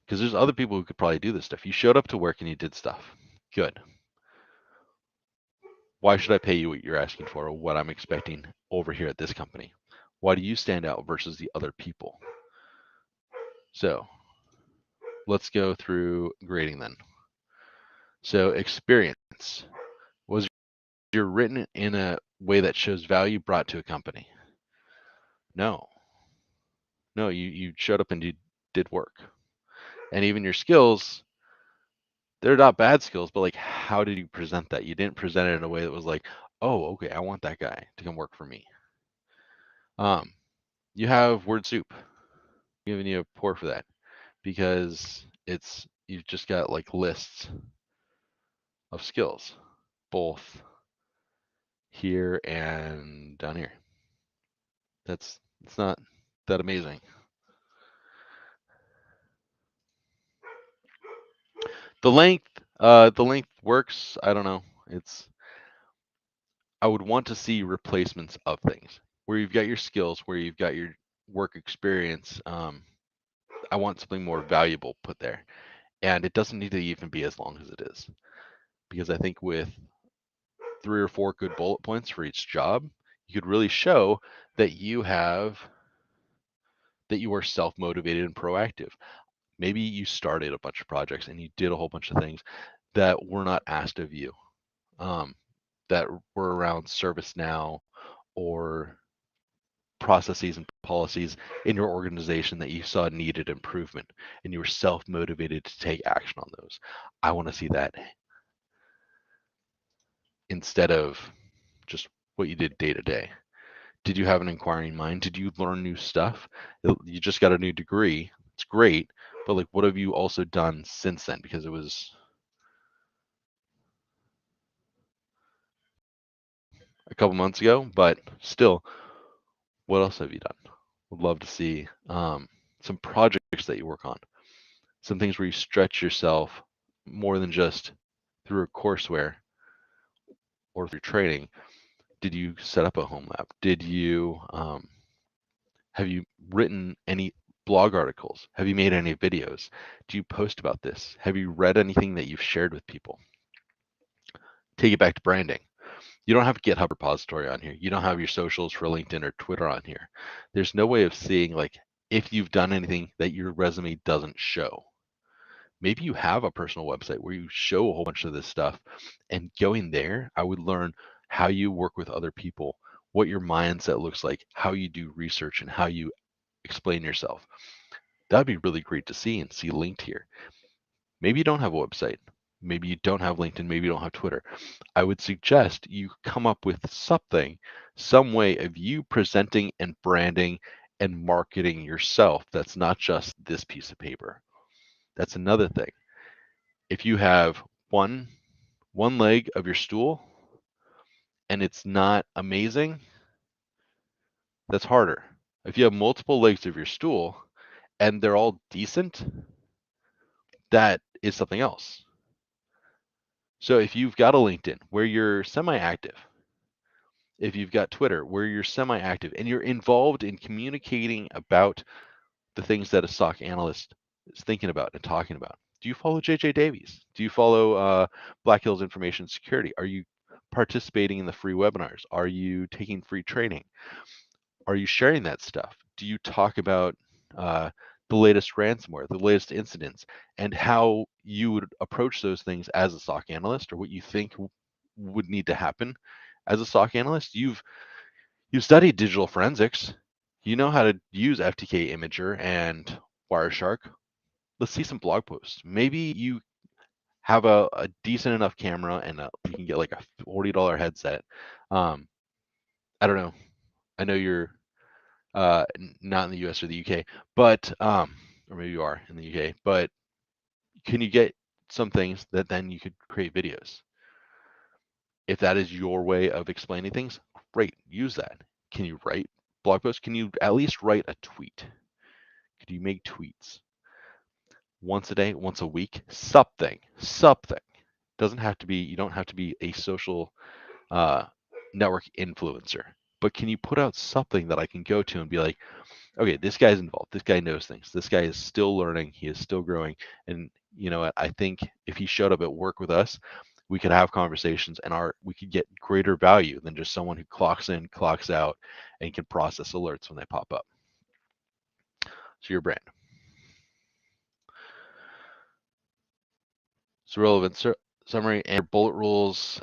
Because there's other people who could probably do this stuff. You showed up to work and you did stuff. Good. Why should I pay you what you're asking for or what I'm expecting over here at this company? Why do you stand out versus the other people? So let's go through grading then. So experience. Was you're written in a way that shows value brought to a company? No. No, you showed up and you did work. And even your skills, they're not bad skills, but like how did you present that? You didn't present it in a way that was like, oh, okay, I want that guy to come work for me. You have word soup. I'm giving you a pour for that because you've just got like lists of skills, both here and down here. It's not that amazing. The length works. I don't know. I would want to see replacements of things where you've got your skills, where you've got your work experience. I want something more valuable put there, and it doesn't need to even be as long as it is, because I think with 3 or 4 good bullet points for each job, you could really show that you are self-motivated and proactive. Maybe you started a bunch of projects and you did a whole bunch of things that were not asked of you, that were around ServiceNow or processes and policies in your organization that you saw needed improvement and you were self-motivated to take action on those. I want to see that instead of just what you did day to day. Did you have an inquiring mind? Did you learn new stuff? You just got a new degree. It's great, but like what have you also done since then? Because it was a couple months ago, but still, what else have you done? Would love to see some projects that you work on, some things where you stretch yourself more than just through a courseware or through training. Did you set up a home lab? Did you have you written any blog articles? Have you made any videos? Do you post about this? Have you read anything that you've shared with people? Take it back to branding. You don't have a GitHub repository on here. You don't have your socials for LinkedIn or Twitter on here. There's no way of seeing like if you've done anything that your resume doesn't show. Maybe you have a personal website where you show a whole bunch of this stuff, and going there, I would learn how you work with other people, what your mindset looks like, how you do research, and how you explain yourself. That'd be really great to see and see linked here. Maybe you don't have a website. Maybe you don't have LinkedIn. Maybe you don't have Twitter. I would suggest you come up with something, some way of you presenting and branding and marketing yourself that's not just this piece of paper. That's another thing. If you have one leg of your stool and it's not amazing, that's harder. If you have multiple legs of your stool and they're all decent, that is something else. So if you've got a LinkedIn where you're semi-active, if you've got Twitter where you're semi-active and you're involved in communicating about the things that a SOC analyst is thinking about and talking about. Do you follow JJ Davies? Do you follow Black Hills Information Security? Are you participating in the free webinars? Are you taking free training? Are you sharing that stuff? Do you talk about the latest ransomware, the latest incidents, and how you would approach those things as a SOC analyst, or what you think would need to happen as a SOC analyst? You've studied digital forensics. You know how to use FTK Imager and Wireshark. Let's see some blog posts. Maybe you have a decent enough camera and you can get like a $40 headset. I don't know. I know you're not in the US or the UK, but or maybe you are in the UK, but can you get some things that then you could create videos? If that is your way of explaining things, great, use that. Can you write blog posts? Can you at least write a tweet? Could you make tweets once a day, once a week? Something. Doesn't have to be, you don't have to be a social network influencer, but can you put out something that I can go to and be like, okay, this guy's involved. This guy knows things. This guy is still learning. He is still growing. And you know what? I think if he showed up at work with us, we could have conversations and we could get greater value than just someone who clocks in, clocks out, and can process alerts when they pop up. So your brand. So relevant summary and bullet rules.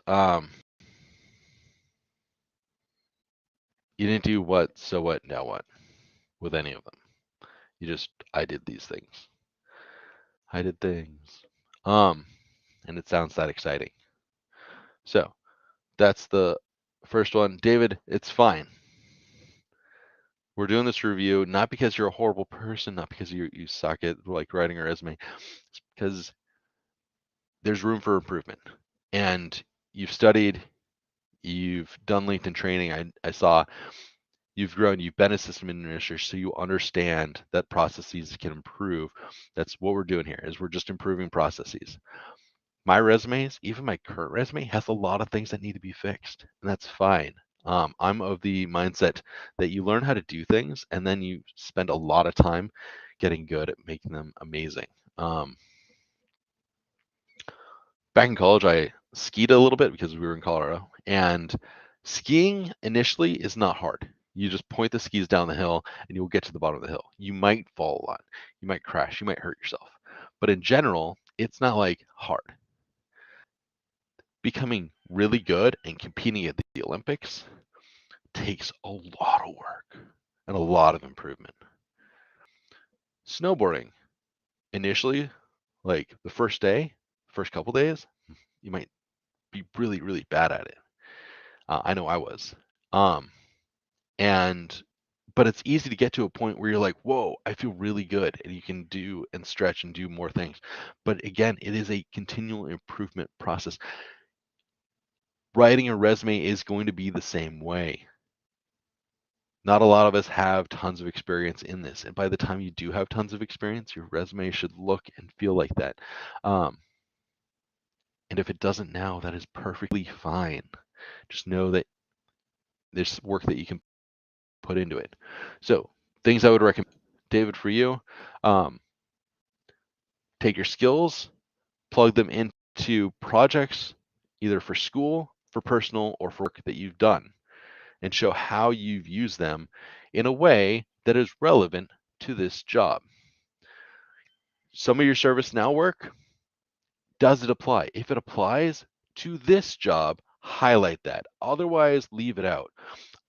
You didn't do what, so what, now what with any of them. You just, I did these things. I did things. And it sounds that exciting. So that's the first one. David, it's fine. We're doing this review not because you're a horrible person, not because you suck at like writing a resume. It's because there's room for improvement. And you've studied, you've done LinkedIn training. I saw you've grown, you've been a system administrator, so you understand that processes can improve. That's what we're doing here, is we're just improving processes. My resumes, even my current resume, has a lot of things that need to be fixed, and that's fine. I'm of the mindset that you learn how to do things, and then you spend a lot of time getting good at making them amazing. Back in college, I skied a little bit because we were in Colorado, and skiing initially is not hard. You just point the skis down the hill and you'll get to the bottom of the hill. You might fall a lot, you might crash, you might hurt yourself. But in general, it's not like hard. Becoming really good and competing at the Olympics takes a lot of work and a lot of improvement. Snowboarding, initially, like the first day, first couple days, you might be really, really bad at it. I know I was. But it's easy to get to a point where you're like, whoa, I feel really good, and you can do and stretch and do more things. But again, it is a continual improvement process. Writing a resume is going to be the same way. Not a lot of us have tons of experience in this, and by the time you do have tons of experience, your resume should look and feel like that. And if it doesn't now, that is perfectly fine. Just know that there's work that you can put into it. So things I would recommend, David, for you, take your skills, plug them into projects, either for school, for personal, or for work that you've done, and show how you've used them in a way that is relevant to this job. Some of your ServiceNow work, does it apply? If it applies to this job, highlight that. Otherwise, leave it out.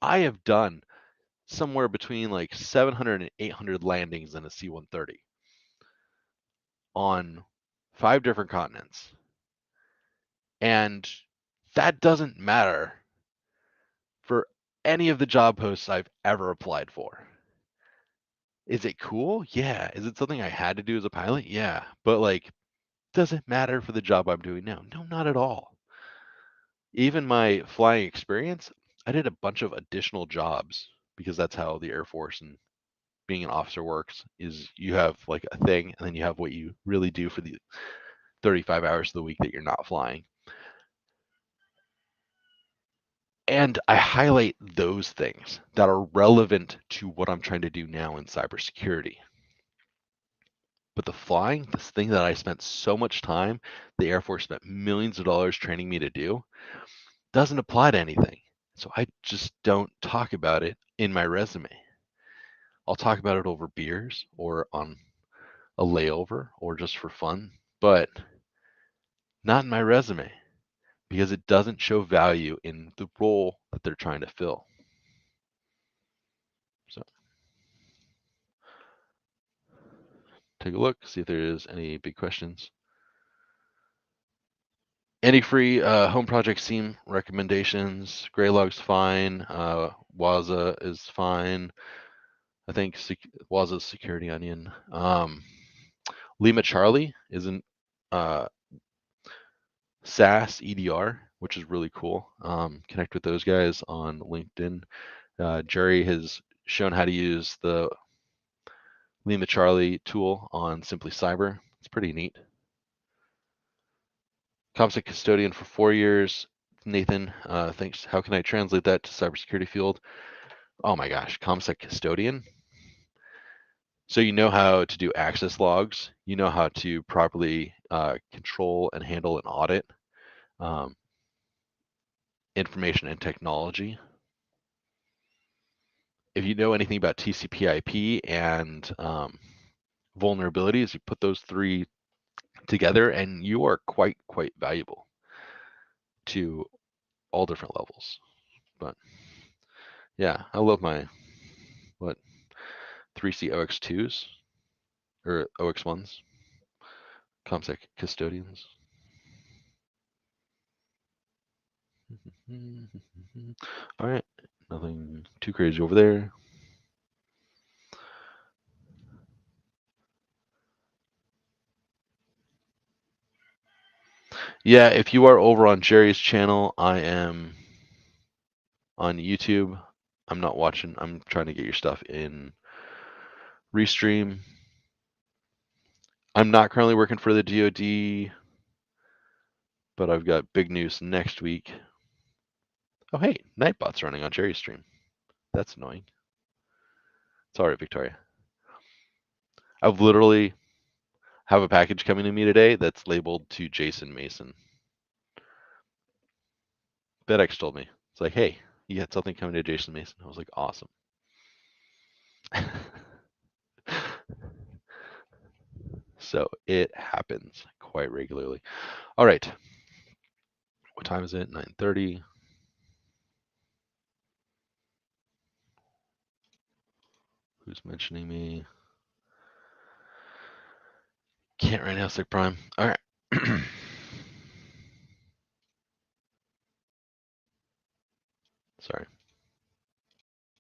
I have done somewhere between like 700 and 800 landings in a C-130 on 5 different continents. And that doesn't matter for any of the job posts I've ever applied for. Is it cool? Yeah. Is it something I had to do as a pilot? Yeah. But like, does it matter for the job I'm doing now? No, not at all. Even my flying experience, I did a bunch of additional jobs because that's how the Air Force and being an officer works, is you have like a thing and then you have what you really do for the 35 hours of the week that you're not flying. And I highlight those things that are relevant to what I'm trying to do now in cybersecurity. But the flying, this thing that I spent so much time, the Air Force spent millions of dollars training me to do, doesn't apply to anything. So I just don't talk about it in my resume. I'll talk about it over beers or on a layover or just for fun, but not in my resume because it doesn't show value in the role that they're trying to fill. So take a look, see if there is any big questions. Any free home project seam recommendations? Greylog's fine. Waza is fine. I think Waza's Security Onion. Lima Charlie isn't SaaS EDR, which is really cool. Connect with those guys on LinkedIn. Jerry has shown how to use the Lima Charlie tool on Simply Cyber. It's pretty neat. ComSec custodian for 4 years. Nathan, thanks. How can I translate that to cybersecurity field? Oh my gosh, ComSec custodian. So you know how to do access logs. You know how to properly control and handle an audit, information and technology. If you know anything about TCP/IP and vulnerabilities, you put those three together, and you are quite valuable to all different levels. But yeah, I love my 3C OX2s or OX1s, ComSec custodians. All right, nothing too crazy over there. Yeah, if you are over on Jerry's channel, I am on YouTube. I'm not watching. I'm trying to get your stuff in Restream. I'm not currently working for the DoD, but I've got big news next week. Oh, hey, Nightbot's running on Jerry's stream. That's annoying. Sorry, Victoria. I've literally have a package coming to me today that's labeled to Jason Mason. BedX told me. It's like, hey, you had something coming to Jason Mason. I was like, awesome. So it happens quite regularly. All right. What time is it? 9:30. Who's mentioning me? Can't right now, Sick Prime. All right. Sorry.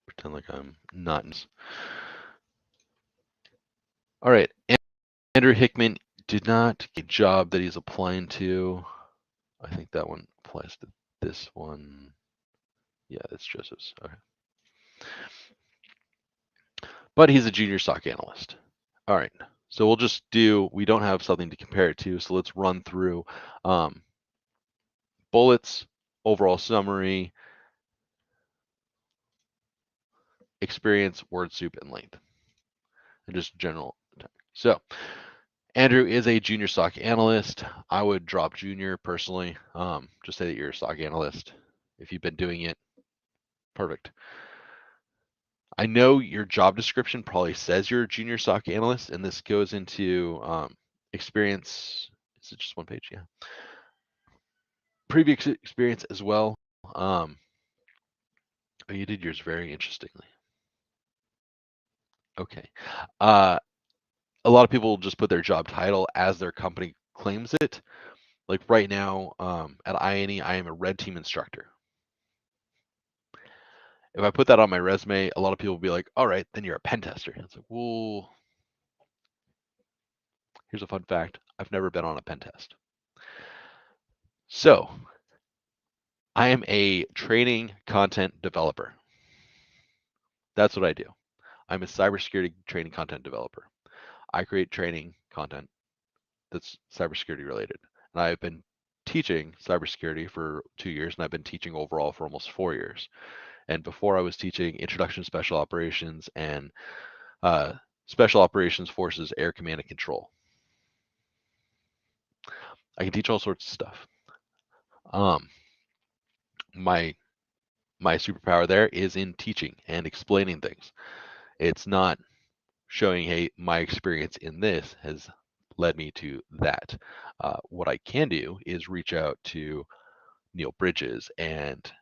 Pretend like I'm not. All right. Andrew Hickman did not get a job that he's applying to. I think that one applies to this one. Yeah, that's Joseph's. Okay. But he's a junior SOC analyst. All right. So we'll just do, we don't have something to compare it to. So let's run through bullets, overall summary, experience, word soup, and length. And just general. So Andrew is a junior SOC analyst. I would drop junior personally. Just say that you're a SOC analyst. If you've been doing it, perfect. I know your job description probably says you're a junior SOC analyst, and this goes into experience. Is it just one page? Yeah. Previous experience as well. Oh, you did yours very interestingly. Okay. A lot of people just put their job title as their company claims it. Like right now at INE, I am a red team instructor. If I put that on my resume, a lot of people will be like, all right, then you're a pen tester. It's like, well, here's a fun fact. I've never been on a pen test. So I am a training content developer. That's what I do. I'm a cybersecurity training content developer. I create training content that's cybersecurity related. And I've been teaching cybersecurity for 2 years, and I've been teaching overall for almost 4 years. And before I was teaching Introduction to Special Operations and Special Operations Forces Air Command and Control. I can teach all sorts of stuff. My superpower there is in teaching and explaining things. It's not showing, hey, my experience in this has led me to that. What I can do is reach out to Neal Bridges and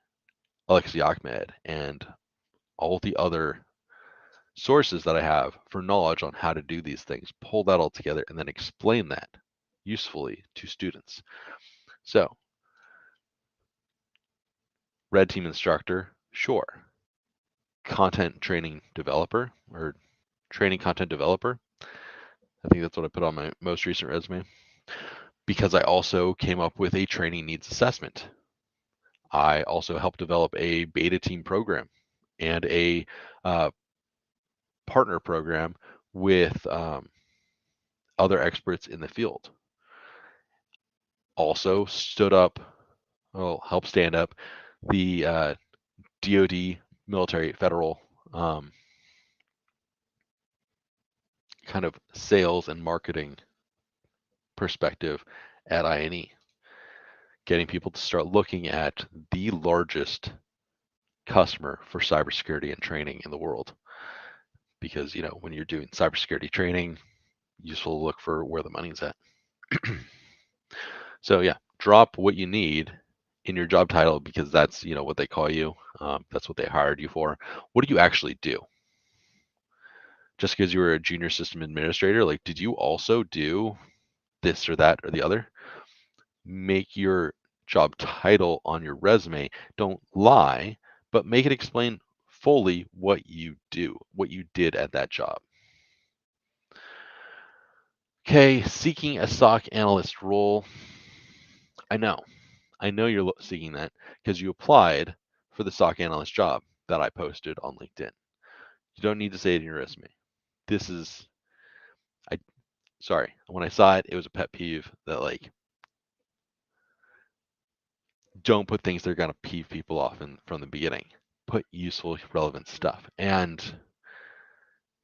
Alexi Ahmed and all the other sources that I have for knowledge on how to do these things, pull that all together, and then explain that usefully to students. So, red team instructor, sure. Content training developer or training content developer. I think that's what I put on my most recent resume, because I also came up with a training needs assessment. I also helped develop a beta team program and a partner program with other experts in the field. Also helped stand up the DoD military federal kind of sales and marketing perspective at INE, getting people to start looking at the largest customer for cybersecurity and training in the world. Because, when you're doing cybersecurity training, useful to look for where the money's at. So yeah, drop what you need in your job title, because that's, what they call you. That's what they hired you for. What do you actually do? Just because you were a junior system administrator, like, did you also do this or that or the other? Make your job title on your resume. Don't lie, but make it explain fully what you do, what you did at that job. Okay, seeking a SOC analyst role. I know you're seeking that because you applied for the SOC analyst job that I posted on LinkedIn. You don't need to say it in your resume. Sorry, when I saw it, it was a pet peeve that, like, don't put things that are going to peeve people off from the beginning. Put useful, relevant stuff. And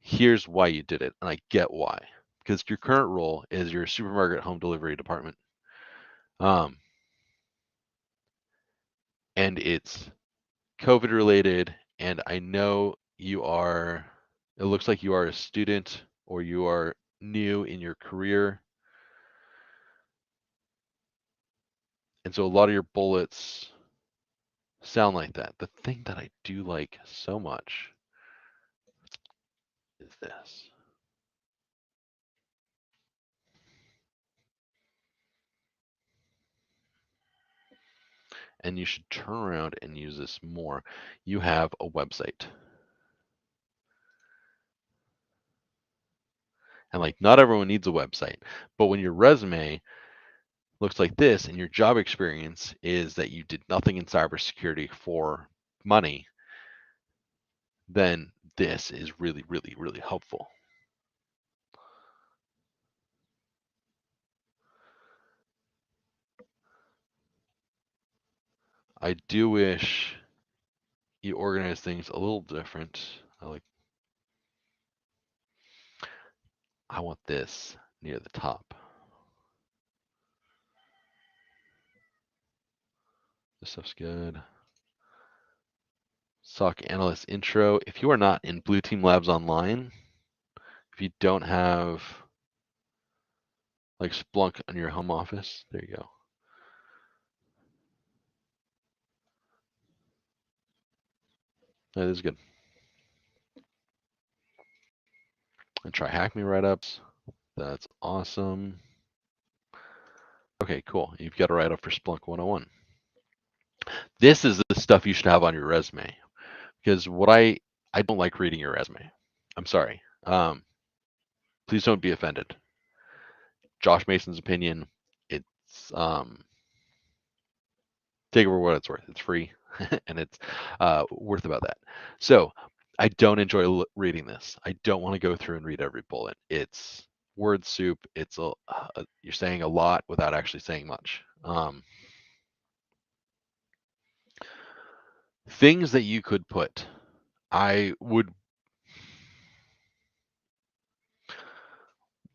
here's why you did it, and I get why. Because your current role is your supermarket home delivery department. And it's COVID related, and I know it looks like you are a student or you are new in your career. And so a lot of your bullets sound like that. The thing that I do like so much is this. And you should turn around and use this more. You have a website. And, like, not everyone needs a website, but when your resume looks like this and your job experience is that you did nothing in cybersecurity for money, then this is really, really, really helpful. I do wish you organize things a little different. I want this near the top. This stuff's good. SOC analyst intro. If you are not in Blue Team Labs online, if you don't have like Splunk on your home office, there you go. That is good. And try Hack Me write-ups. That's awesome. Okay, cool. You've got a write-up for Splunk 101. This is the stuff you should have on your resume, because I don't like reading your resume. I'm sorry. Please don't be offended. Josh Mason's opinion, it's take it for what it's worth. It's free and it's worth about that. So I don't enjoy reading this. I don't want to go through and read every bullet. It's word soup. It's you're saying a lot without actually saying much. Things that you could put.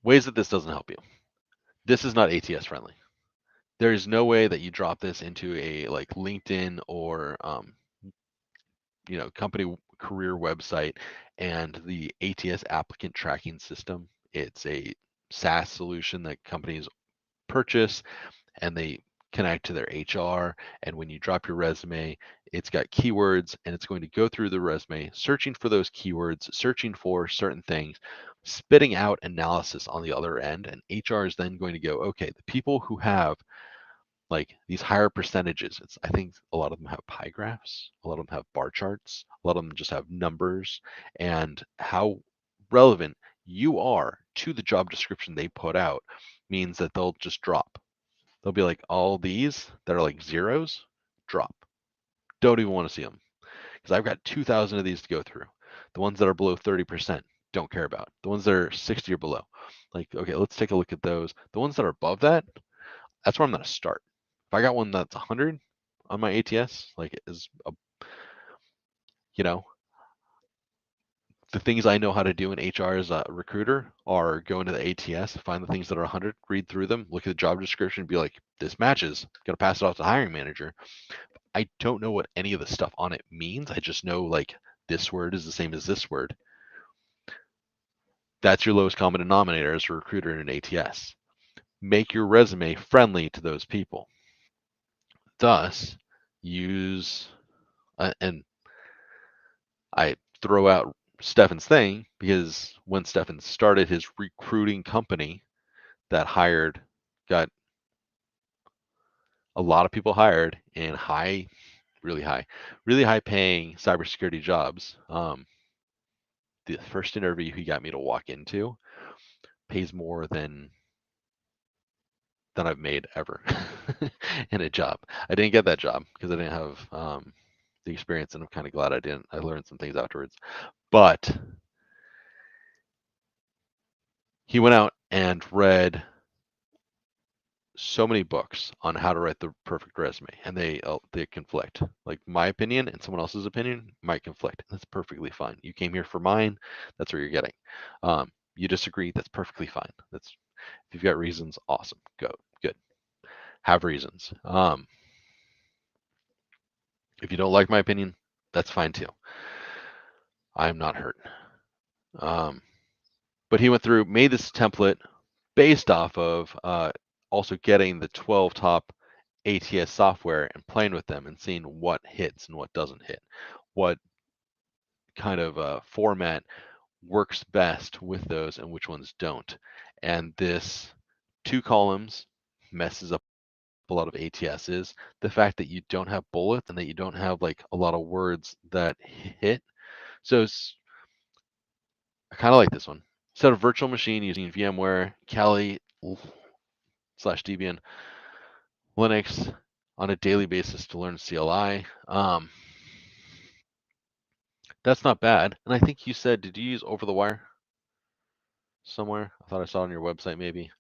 Ways that this doesn't help you. This is not ATS friendly. There is no way that you drop this into a like LinkedIn or company career website and the ATS applicant tracking system. It's a SaaS solution that companies purchase and they connect to their HR. And when you drop your resume, it's got keywords and it's going to go through the resume, searching for those keywords, searching for certain things, spitting out analysis on the other end. And HR is then going to go, okay, the people who have like these higher percentages, I think a lot of them have pie graphs, a lot of them have bar charts, a lot of them just have numbers, and how relevant you are to the job description they put out means that they'll just drop. They'll be like, all these that are like zeros, drop. Don't even want to see them because I've got 2,000 of these to go through. The ones that are below 30%, don't care about. The ones that are 60 or below, like, okay, let's take a look at those. The ones that are above that, that's where I'm going to start. If I got one that's 100 on my ATS, like you know, the things I know how to do in HR as a recruiter are go into the ATS, find the things that are 100, read through them, look at the job description, and be like, this matches. Gonna pass it off to the hiring manager. I don't know what any of the stuff on it means. I just know like this word is the same as this word. That's your lowest common denominator as a recruiter in an ATS. Make your resume friendly to those people. Thus, use and I throw out Stefan's thing because when Stefan started his recruiting company that got a lot of people hired in really high paying cybersecurity jobs. The first interview he got me to walk into pays more than I've made ever in a job. I didn't get that job because I didn't have the experience, and I'm kind of glad I didn't. I learned some things afterwards, but he went out and read so many books on how to write the perfect resume, and they conflict. Like my opinion and someone else's opinion might conflict. That's perfectly fine. You came here for mine. That's what you're getting. You disagree. That's perfectly fine. That's if you've got reasons, awesome. Go good. Have reasons. If you don't like my opinion, that's fine too. I'm not hurt. But he went through, made this template based off of also getting the 12 top ATS software and playing with them and seeing what hits and what doesn't hit, what kind of format works best with those and which ones don't. And this 2 columns messes up a lot of ATSs. The fact that you don't have bullets and that you don't have like a lot of words that hit. So I kind of like this one. Set a virtual machine using VMware, Kali /Debian, Linux on a daily basis to learn CLI. That's not bad. And I think you said, did you use over the wire somewhere? I thought I saw it on your website maybe.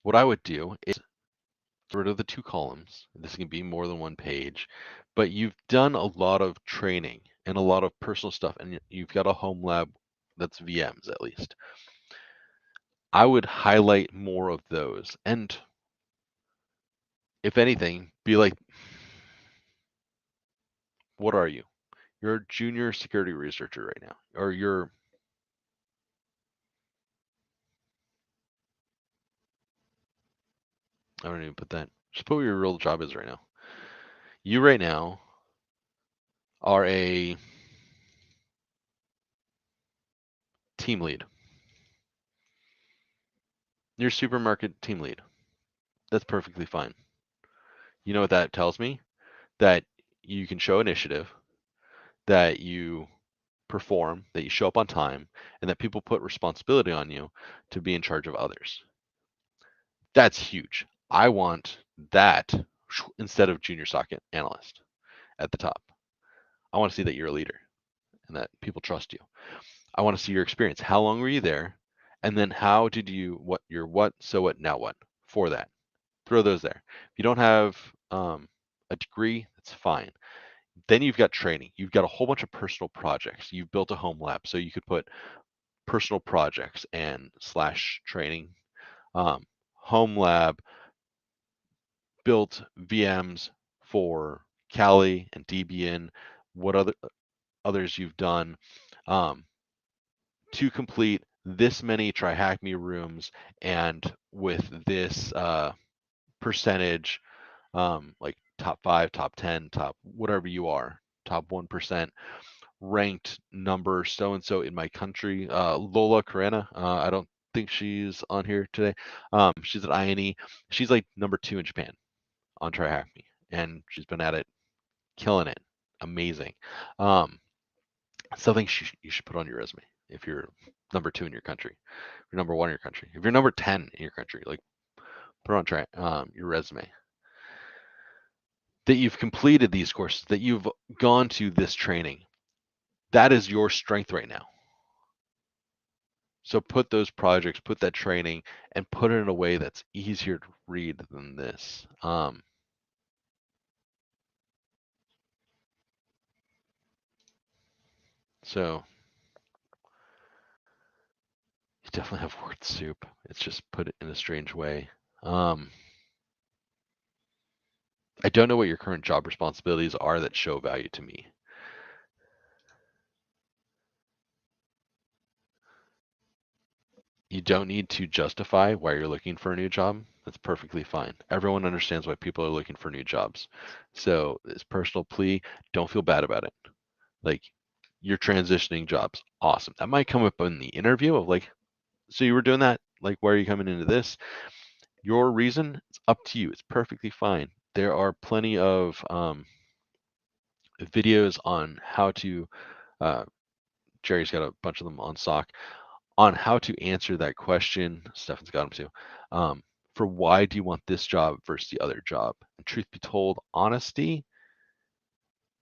What I would do is get rid of the 2 columns. This can be more than 1 page, but you've done a lot of training and a lot of personal stuff, and you've got a home lab that's VMs at least. I would highlight more of those, and if anything, be like, what are you? You're a junior security researcher right now, or I don't even put that. Just put what your real job is right now. You right now are a team lead. You're a supermarket team lead. That's perfectly fine. You know what that tells me? That you can show initiative, that you perform, that you show up on time, and that people put responsibility on you to be in charge of others. That's huge. I want that instead of junior socket analyst at the top. I want to see that you're a leader and that people trust you. I want to see your experience. How long were you there? And then how did you, what, so what, now what for that? Throw those there. If you don't have a degree, that's fine. Then you've got training. You've got a whole bunch of personal projects. You've built a home lab, so you could put personal projects and slash training. Home lab built VMs for Kali and Debian. What others you've done to complete this many try hack me rooms, and with this percentage, like top 5, top 10, top whatever you are, top 1%, ranked number so and so in my country. Lola Carena, I don't think she's on here today. She's at INE. She's like number 2 in Japan on Try Hack Me, and she's been at it, killing it, amazing. Something you should put on your resume if you're number 2 in your country, if you're number 1 in your country, if you're number 10 in your country, like put it on your resume that you've completed these courses, that you've gone to this training. That is your strength right now. So put those projects, put that training, and put it in a way that's easier to read than this. So you definitely have word soup. It's just put it in a strange way. I don't know what your current job responsibilities are that show value to me. You don't need to justify why you're looking for a new job. That's perfectly fine. Everyone understands why people are looking for new jobs. So this personal plea, don't feel bad about it. Like, you're transitioning jobs. Awesome. That might come up in the interview of like, so you were doing that, like, why are you coming into this? Your reason, it's up to you. It's perfectly fine. There are plenty of videos on how to, Jerry's got a bunch of them on SOC, on how to answer that question. Stefan's got them too. For why do you want this job versus the other job? And truth be told, honesty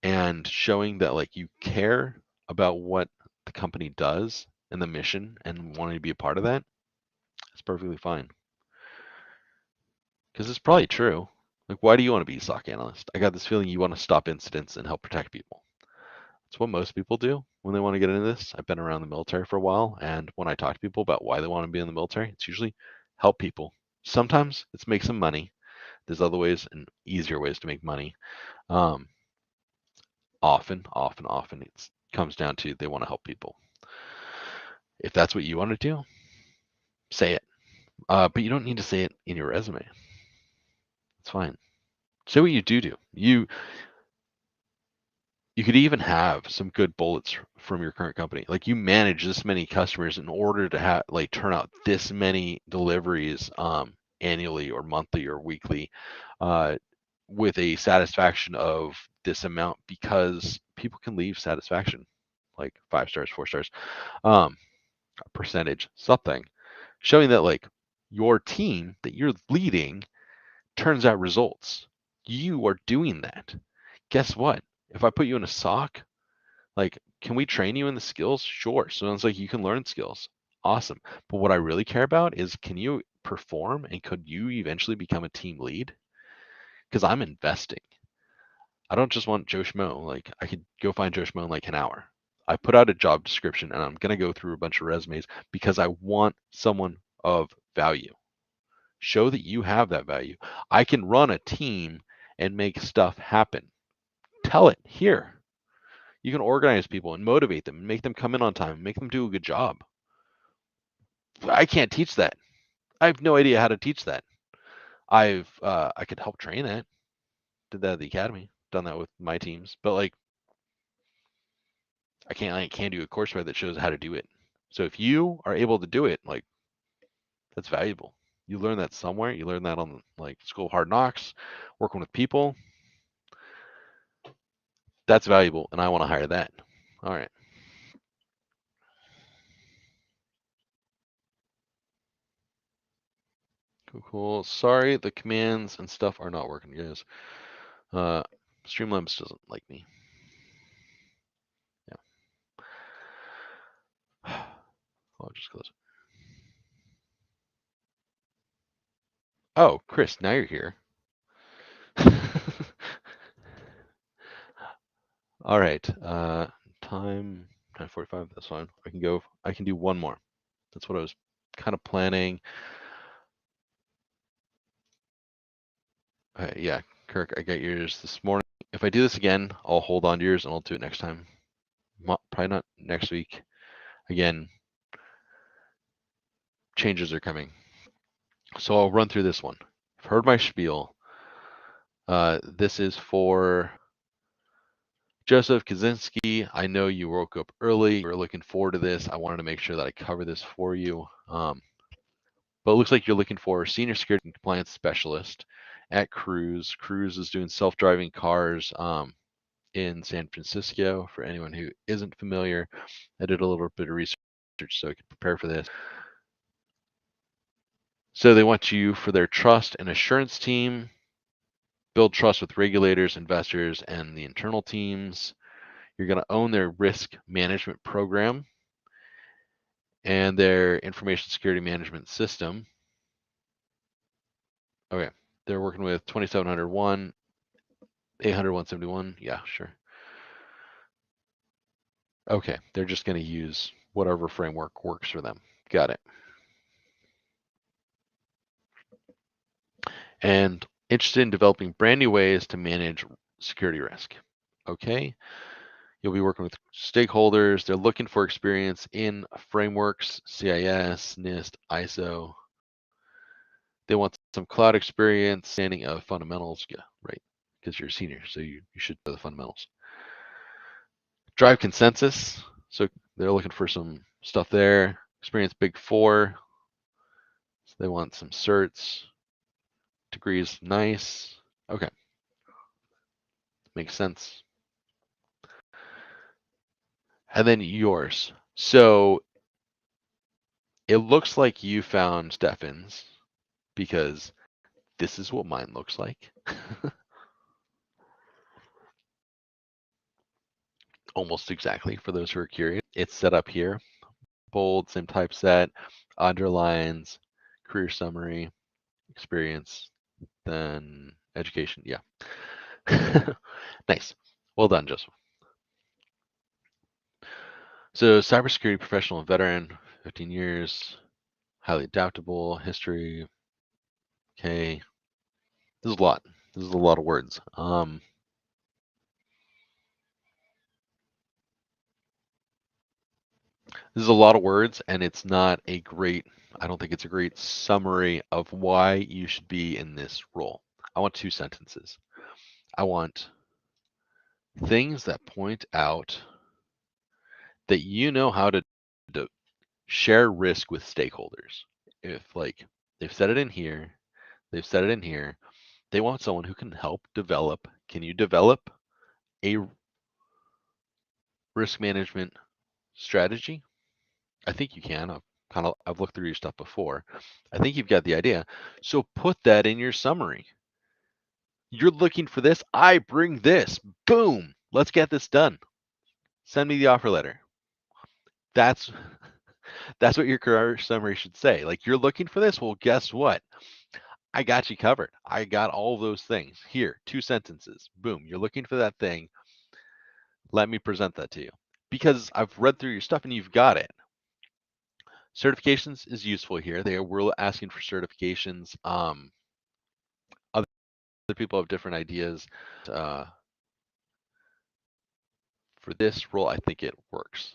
and showing that like you care about what the company does and the mission and wanting to be a part of that, it's perfectly fine. Because it's probably true. Like, why do you want to be a SOC analyst? I got this feeling you want to stop incidents and help protect people. That's what most people do when they want to get into this. I've been around the military for a while, and when I talk to people about why they want to be in the military, it's usually help people. Sometimes it's make some money. There's other ways and easier ways to make money. Often it comes down to they want to help people. If that's what you want to do, say it. But you don't need to say it in your resume. It's fine. Say what you do. You could even have some good bullets from your current company. Like, you manage this many customers in order to have like turn out this many deliveries annually or monthly or weekly with a satisfaction of this amount, because people can leave satisfaction like 5 stars, 4 stars, a percentage, something showing that like your team that you're leading turns out results. You are doing that. Guess what? If I put you in a SOC, like, can we train you in the skills? Sure. So it's like you can learn skills. Awesome. But what I really care about is, can you perform, and could you eventually become a team lead? Because I'm investing. I don't just want Joe Schmo. Like, I could go find Joe Schmo in like an hour. I put out a job description and I'm going to go through a bunch of resumes because I want someone of value. Show that you have that value. I can run a team and make stuff happen. Tell it here. You can organize people and motivate them and make them come in on time and make them do a good job. I can't teach that. I have no idea how to teach that. I could help train that. Did that at the academy. Done that with my teams. But like, I can't do a courseware that shows how to do it. So if you are able to do it, like, that's valuable. You learn that somewhere. You learn that on like School of Hard Knocks, working with people. That's valuable, and I want to hire that. All right. Cool. Sorry, the commands and stuff are not working, guys. Streamlabs doesn't like me. Yeah. I'll just close it. Oh, Chris, now you're here. All right. Time 9:45. That's fine. I can go. I can do one more. That's what I was kind of planning. Yeah, Kirk, I got yours this morning. If I do this again, I'll hold on to yours and I'll do it next time. Probably not next week. Again, changes are coming. So I'll run through this one. You've heard my spiel. This is for Joseph Kaczynski. I know you woke up early. You were looking forward to this. I wanted to make sure that I cover this for you. But it looks like you're looking for a senior security and compliance specialist at Cruise. Cruise is doing self-driving cars in San Francisco. For anyone who isn't familiar, I did a little bit of research so I could prepare for this. So they want you for their trust and assurance team, build trust with regulators, investors, and the internal teams. You're going to own their risk management program and their information security management system. Okay, they're working with 27001, 800, 171. Yeah, sure. Okay, they're just going to use whatever framework works for them. Got it. And interested in developing brand new ways to manage security risk. Okay, you'll be working with stakeholders. They're looking for experience in frameworks, CIS, NIST, ISO. They want some cloud experience, standing of fundamentals. Yeah, right, because you're a senior, so you should know the fundamentals. Drive consensus. So they're looking for some stuff there. Experience Big Four. So they want some certs. Degrees, nice. Okay. Makes sense. And then yours. So it looks like you found Stefan's because this is what mine looks like. Almost exactly for those who are curious. It's set up here. Bold, same typeset, underlines, career summary, experience, then education. Yeah. Nice. Well done, Joseph. So cybersecurity professional and veteran, 15 years, highly adaptable, history. Okay. This is a lot. This is a lot of words. This is a lot of words, and it's not a great, I don't think it's a great summary of why you should be in this role. I want 2 sentences. I want things that point out that you know how to share risk with stakeholders. If like they've said it in here, they've said it in here, they want someone who can help develop. Can you develop a risk management strategy? I think you can. I've looked through your stuff before. I think you've got the idea. So put that in your summary. You're looking for this. I bring this. Boom. Let's get this done. Send me the offer letter. That's what your career summary should say. Like, you're looking for this. Well, guess what? I got you covered. I got all those things here. 2 sentences. Boom. You're looking for that thing. Let me present that to you. Because I've read through your stuff and you've got it. Certifications is useful here. We're asking for certifications. Other people have different ideas. For this role, I think it works.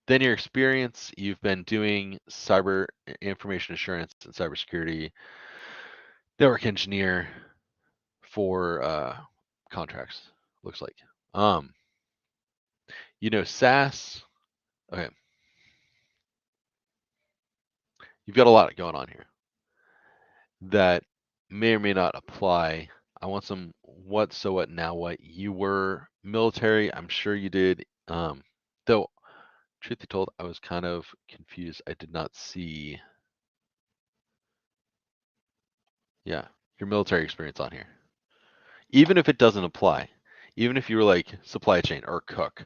Then your experience, you've been doing cyber information assurance and cybersecurity, network engineer for contracts, looks like. You know, SaaS. Okay. You've got a lot going on here that may or may not apply. I want some what, so what, now what. You were military, I'm sure you did. Though, truth be told, I was kind of confused. I did not see, yeah, your military experience on here. Even if it doesn't apply, even if you were like supply chain or cook,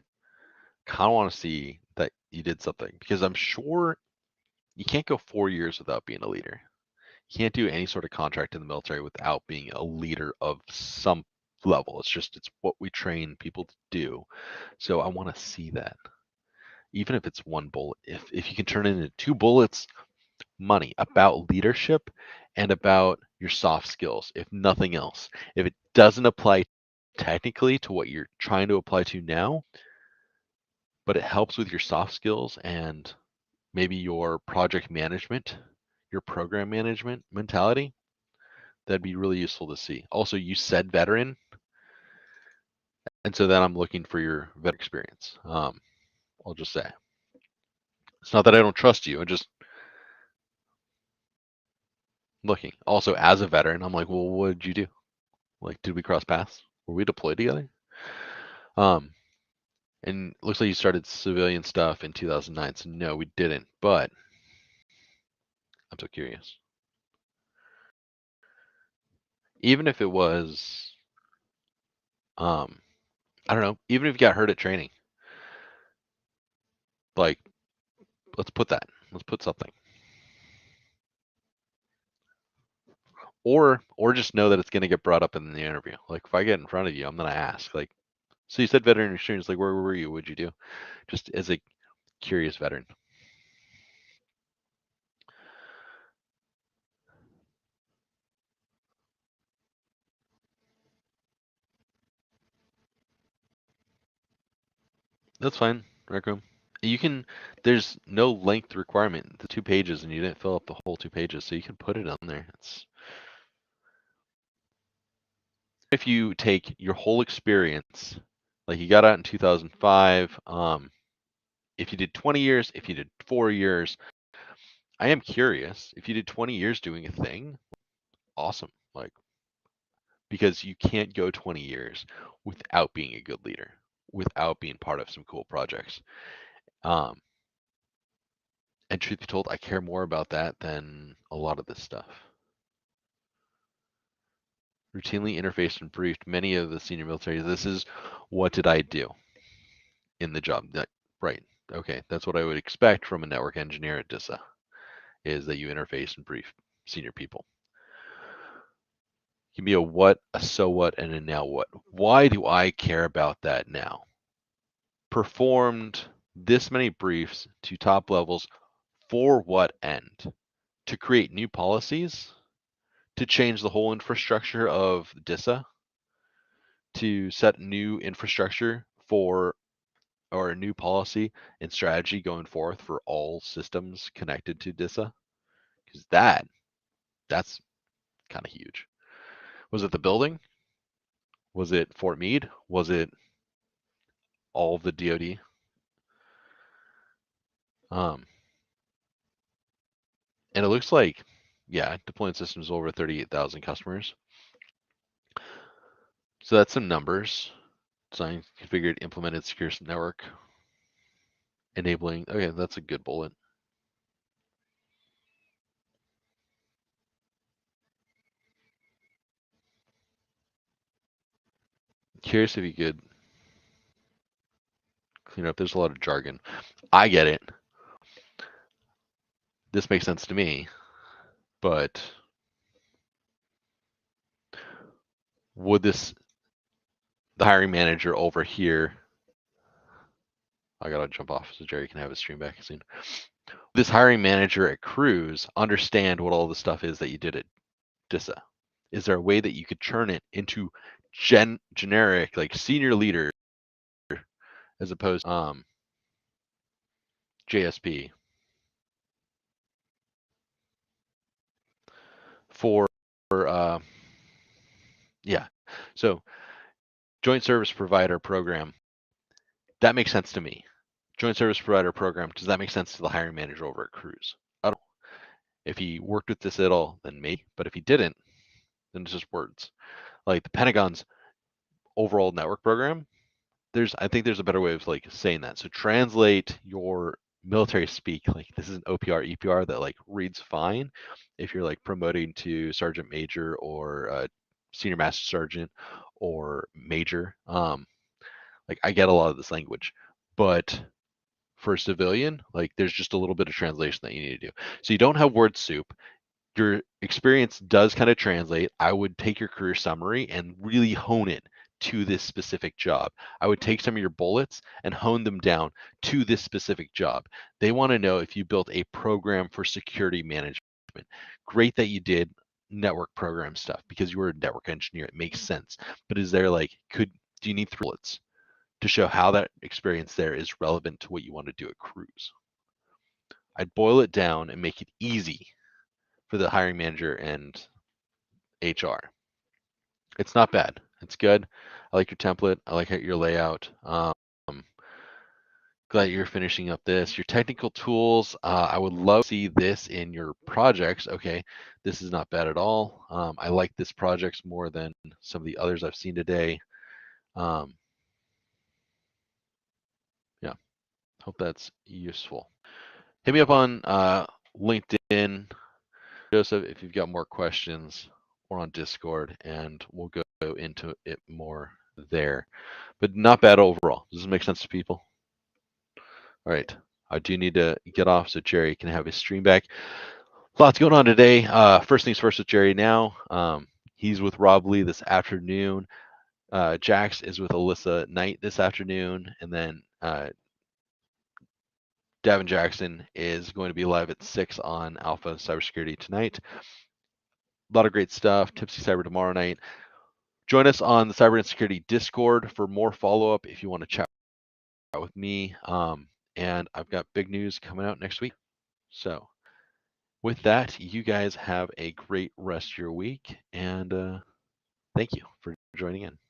kind of want to see that you did something because I'm sure You can't go 4 years without being a leader. You can't do any sort of contract in the military without being a leader of some level. It's what we train people to do. So I want to see that. Even if it's one bullet, if you can turn it into 2 bullets, money about leadership and about your soft skills, if nothing else. If it doesn't apply technically to what you're trying to apply to now, but it helps with your soft skills and maybe your project management, your program management mentality, that'd be really useful to see. Also, you said veteran, and so then I'm looking for your vet experience. I'll just say it's not that I don't trust you. I'm just looking. Also, as a veteran, I'm like, well, what did you do? Like, did we cross paths? Were we deployed together? Um, and it looks like you started civilian stuff in 2009. So no, we didn't. But I'm so curious. Even if it was, I don't know. Even if you got hurt at training, like, let's put that. Let's put something. Or just know that it's going to get brought up in the interview. Like, if I get in front of you, I'm going to ask, like, so you said veteran experience, like, where were you? What'd you do? Just as a curious veteran. That's fine, Rec Room. You can, there's no length requirement. The 2 pages, and you didn't fill up the whole 2 pages, so you can put it on there. It's, if you take your whole experience, like you got out in 2005, if you did 20 years, if you did 4 years, I am curious. If you did 20 years doing a thing, awesome. Like, because you can't go 20 years without being a good leader, without being part of some cool projects. Um, and truth be told, I care more about that than a lot of this stuff. Routinely interfaced and briefed many of the senior military. This is what did I do in the job? That, right. Okay, that's what I would expect from a network engineer at DISA, is that you interface and brief senior people. Give me a what, a so what, and a now what. Why do I care about that now? Performed this many briefs to top levels for what end? To create new policies? To change the whole infrastructure of DISA? To set new infrastructure for, or a new policy and strategy going forth for all systems connected to DISA? Because that's kind of huge. Was it the building? Was it Fort Meade? Was it all of the DoD? And it looks like, yeah, deploying systems over 38,000 customers. So that's some numbers. Designed, configured, implemented secure network. Enabling, okay, that's a good bullet. Curious if you could clean up. There's a lot of jargon. I get it. This makes sense to me, but would this, the hiring manager over here, I gotta jump off so Jerry can have his stream back soon. This hiring manager at Cruise understand what all the stuff is that you did at DISA? Is there a way that you could turn it into generic, like senior leader, as opposed to JSP for yeah. So joint service provider program, that makes sense to me. Joint service provider program, does that make sense to the hiring manager over at Cruise? I don't. If he worked with this at all, then maybe. But if he didn't, then it's just words. Like the Pentagon's overall network program, I think there's a better way of like saying that. So translate your military speak, like this is an OPR, EPR that like reads fine if you're like promoting to sergeant major or senior master sergeant or major. Like I get a lot of this language, but for a civilian, like there's just a little bit of translation that you need to do. So you don't have word soup. Your experience does kind of translate. I would take your career summary and really hone it to this specific job. I would take some of your bullets and hone them down to this specific job. They want to know if you built a program for security management. Great that you did network program stuff because you were a network engineer. It makes sense. But is there like, do you need 3 bullets to show how that experience there is relevant to what you want to do at Cruise? I'd boil it down and make it easy for the hiring manager and HR. It's not bad. It's good. I like your template. I like your layout. Glad you're finishing up this. Your technical tools, I would love to see this in your projects. Okay, this is not bad at all. I like this projects more than some of the others I've seen today. Yeah, hope that's useful. Hit me up on LinkedIn, Joseph, if you've got more questions, or on Discord, and we'll go into it more there. But not bad overall. Does this make sense to people? All right. I do need to get off so Jerry can have his stream back. Lots going on today. First things first with Jerry now. He's with Rob Lee this afternoon. Jax is with Alyssa Knight this afternoon. And then Davin Jackson is going to be live at 6 on Alpha Cybersecurity tonight. A lot of great stuff. Tipsy Cyber tomorrow night. Join us on the Cyber Insecurity Discord for more follow-up if you want to chat with me. And I've got big news coming out next week. So with that, you guys have a great rest of your week. And thank you for joining in.